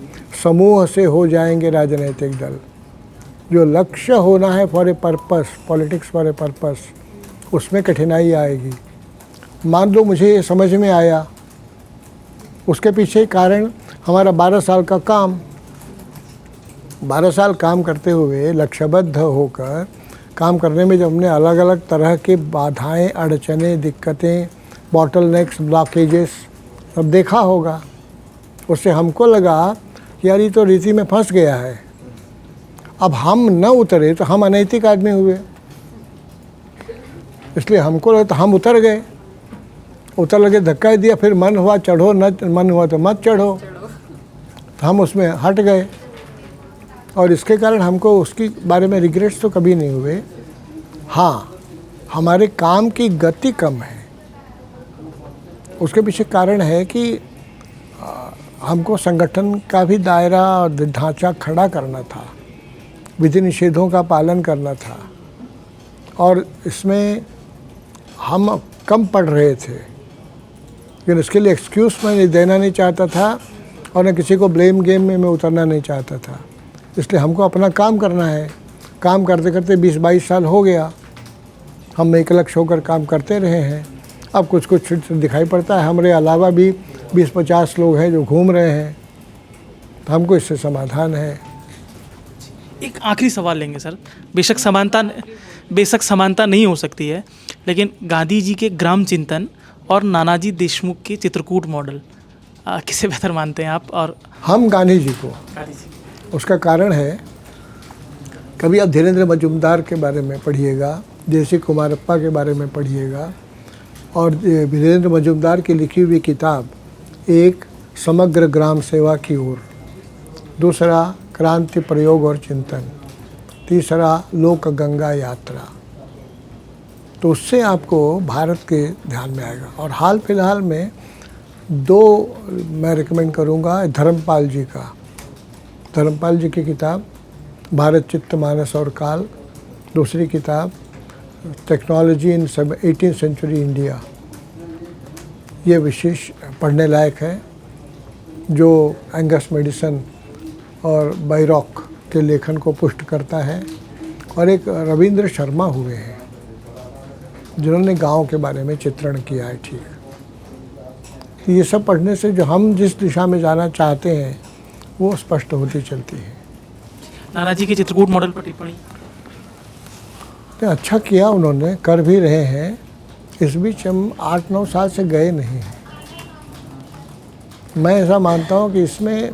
समूह से हो जाएंगे राजनीतिक दल। जो लक्ष्य होना है for a purpose, politics for a purpose, उसमें कठिनाई आएगी। मान लो मुझे ये समझ में आया, उसके पीछे कारण हमारा 12 साल का काम, 12 साल काम करते हुए लक्ष्यबद्ध होकर काम करने में जब हमने अलग अलग तरह के बाधाएं, अड़चनें, दिक्कतें, बॉटलनेक्स, ब्लॉकेजेस सब देखा होगा, उससे हमको लगा कि यार ये तो रीति में फंस गया है। अब हम न उतरे तो हम अनैतिक आदमी हुए, इसलिए हमको लगा तो हम उतर गए, उतर लगे धक्का दिया, फिर मन हुआ चढ़ो, न मन हुआ तो मत चढ़ो, तो हम उसमें हट गए। और इसके कारण हमको उसके बारे में रिग्रेट्स तो कभी नहीं हुए। हाँ, हमारे काम की गति कम है, उसके पीछे कारण है कि हमको संगठन का भी दायरा और ढांचा खड़ा करना था, विधि निषेधों का पालन करना था, और इसमें हम कम पढ़ रहे थे। लेकिन इसके लिए एक्सक्यूज़ मैं देना नहीं चाहता था और न किसी को ब्लेम गेम में मैं उतरना नहीं चाहता था। इसलिए हमको अपना काम करना है। काम करते करते 20-22 साल हो गया, हम एक लक्ष्य होकर काम करते रहे हैं। अब कुछ कुछ दिखाई पड़ता है, हमारे अलावा भी 20-50 लोग हैं जो घूम रहे हैं, तो हमको इससे समाधान है। एक आखिरी सवाल लेंगे सर। बेशक समानता नहीं हो सकती है, लेकिन गांधी जी के ग्राम चिंतन और नानाजी देशमुख के चित्रकूट मॉडल किसे बेहतर मानते हैं आप? और हम गांधी जी को, उसका कारण है, कभी आप धीरेन्द्र मजूमदार के बारे में पढ़िएगा, देसी कुमारप्पा के बारे में पढ़िएगा, और धीरेन्द्र मजूमदार की लिखी हुई किताब एक समग्र ग्राम सेवा की ओर, दूसरा क्रांति प्रयोग और चिंतन, तीसरा लोक गंगा यात्रा, तो उससे आपको भारत के ध्यान में आएगा। और हाल फिलहाल में 2 मैं रिकमेंड करूँगा, धर्मपाल जी की किताब भारत चित्त मानस और काल, दूसरी किताब technology in 18th century India. ये विशेष पढ़ने लायक है, जो एंगस मेडिसन और बैरॉक के लेखन को पुष्ट करता है। और एक रविंद्र शर्मा हुए हैं जिन्होंने गांव के बारे में चित्रण किया है। ठीक, ये सब पढ़ने से जो हम जिस दिशा में जाना चाहते हैं वो स्पष्ट होती चलती है। नानाजी के चित्रकूट मॉडल पर टिप्पणी? अच्छा किया उन्होंने, कर भी रहे हैं। इस बीच हम 8-9 साल से गए नहीं हैं। मैं ऐसा मानता हूँ कि इसमें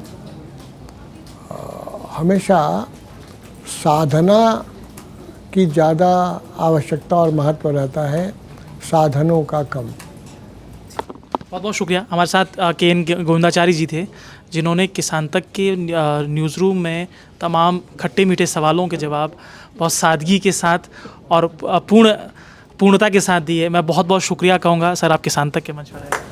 हमेशा साधना की ज़्यादा आवश्यकता और महत्व रहता है, साधनों का कम। बहुत बहुत शुक्रिया। हमारे साथ के.एन. गोविंदाचारी जी थे, जिन्होंने किसान तक के न्यूज़ रूम में तमाम खट्टे मीठे सवालों के जवाब बहुत सादगी के साथ और पूर्णता के साथ दिए। मैं बहुत बहुत शुक्रिया कहूँगा सर, आप किसान तक के मंच पर आए।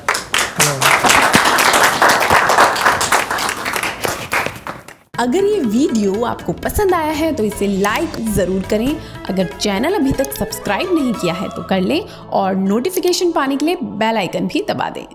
अगर ये वीडियो आपको पसंद आया है तो इसे लाइक ज़रूर करें। अगर चैनल अभी तक सब्सक्राइब नहीं किया है तो कर लें और नोटिफिकेशन पाने के लिए बेल आइकन भी दबा दें।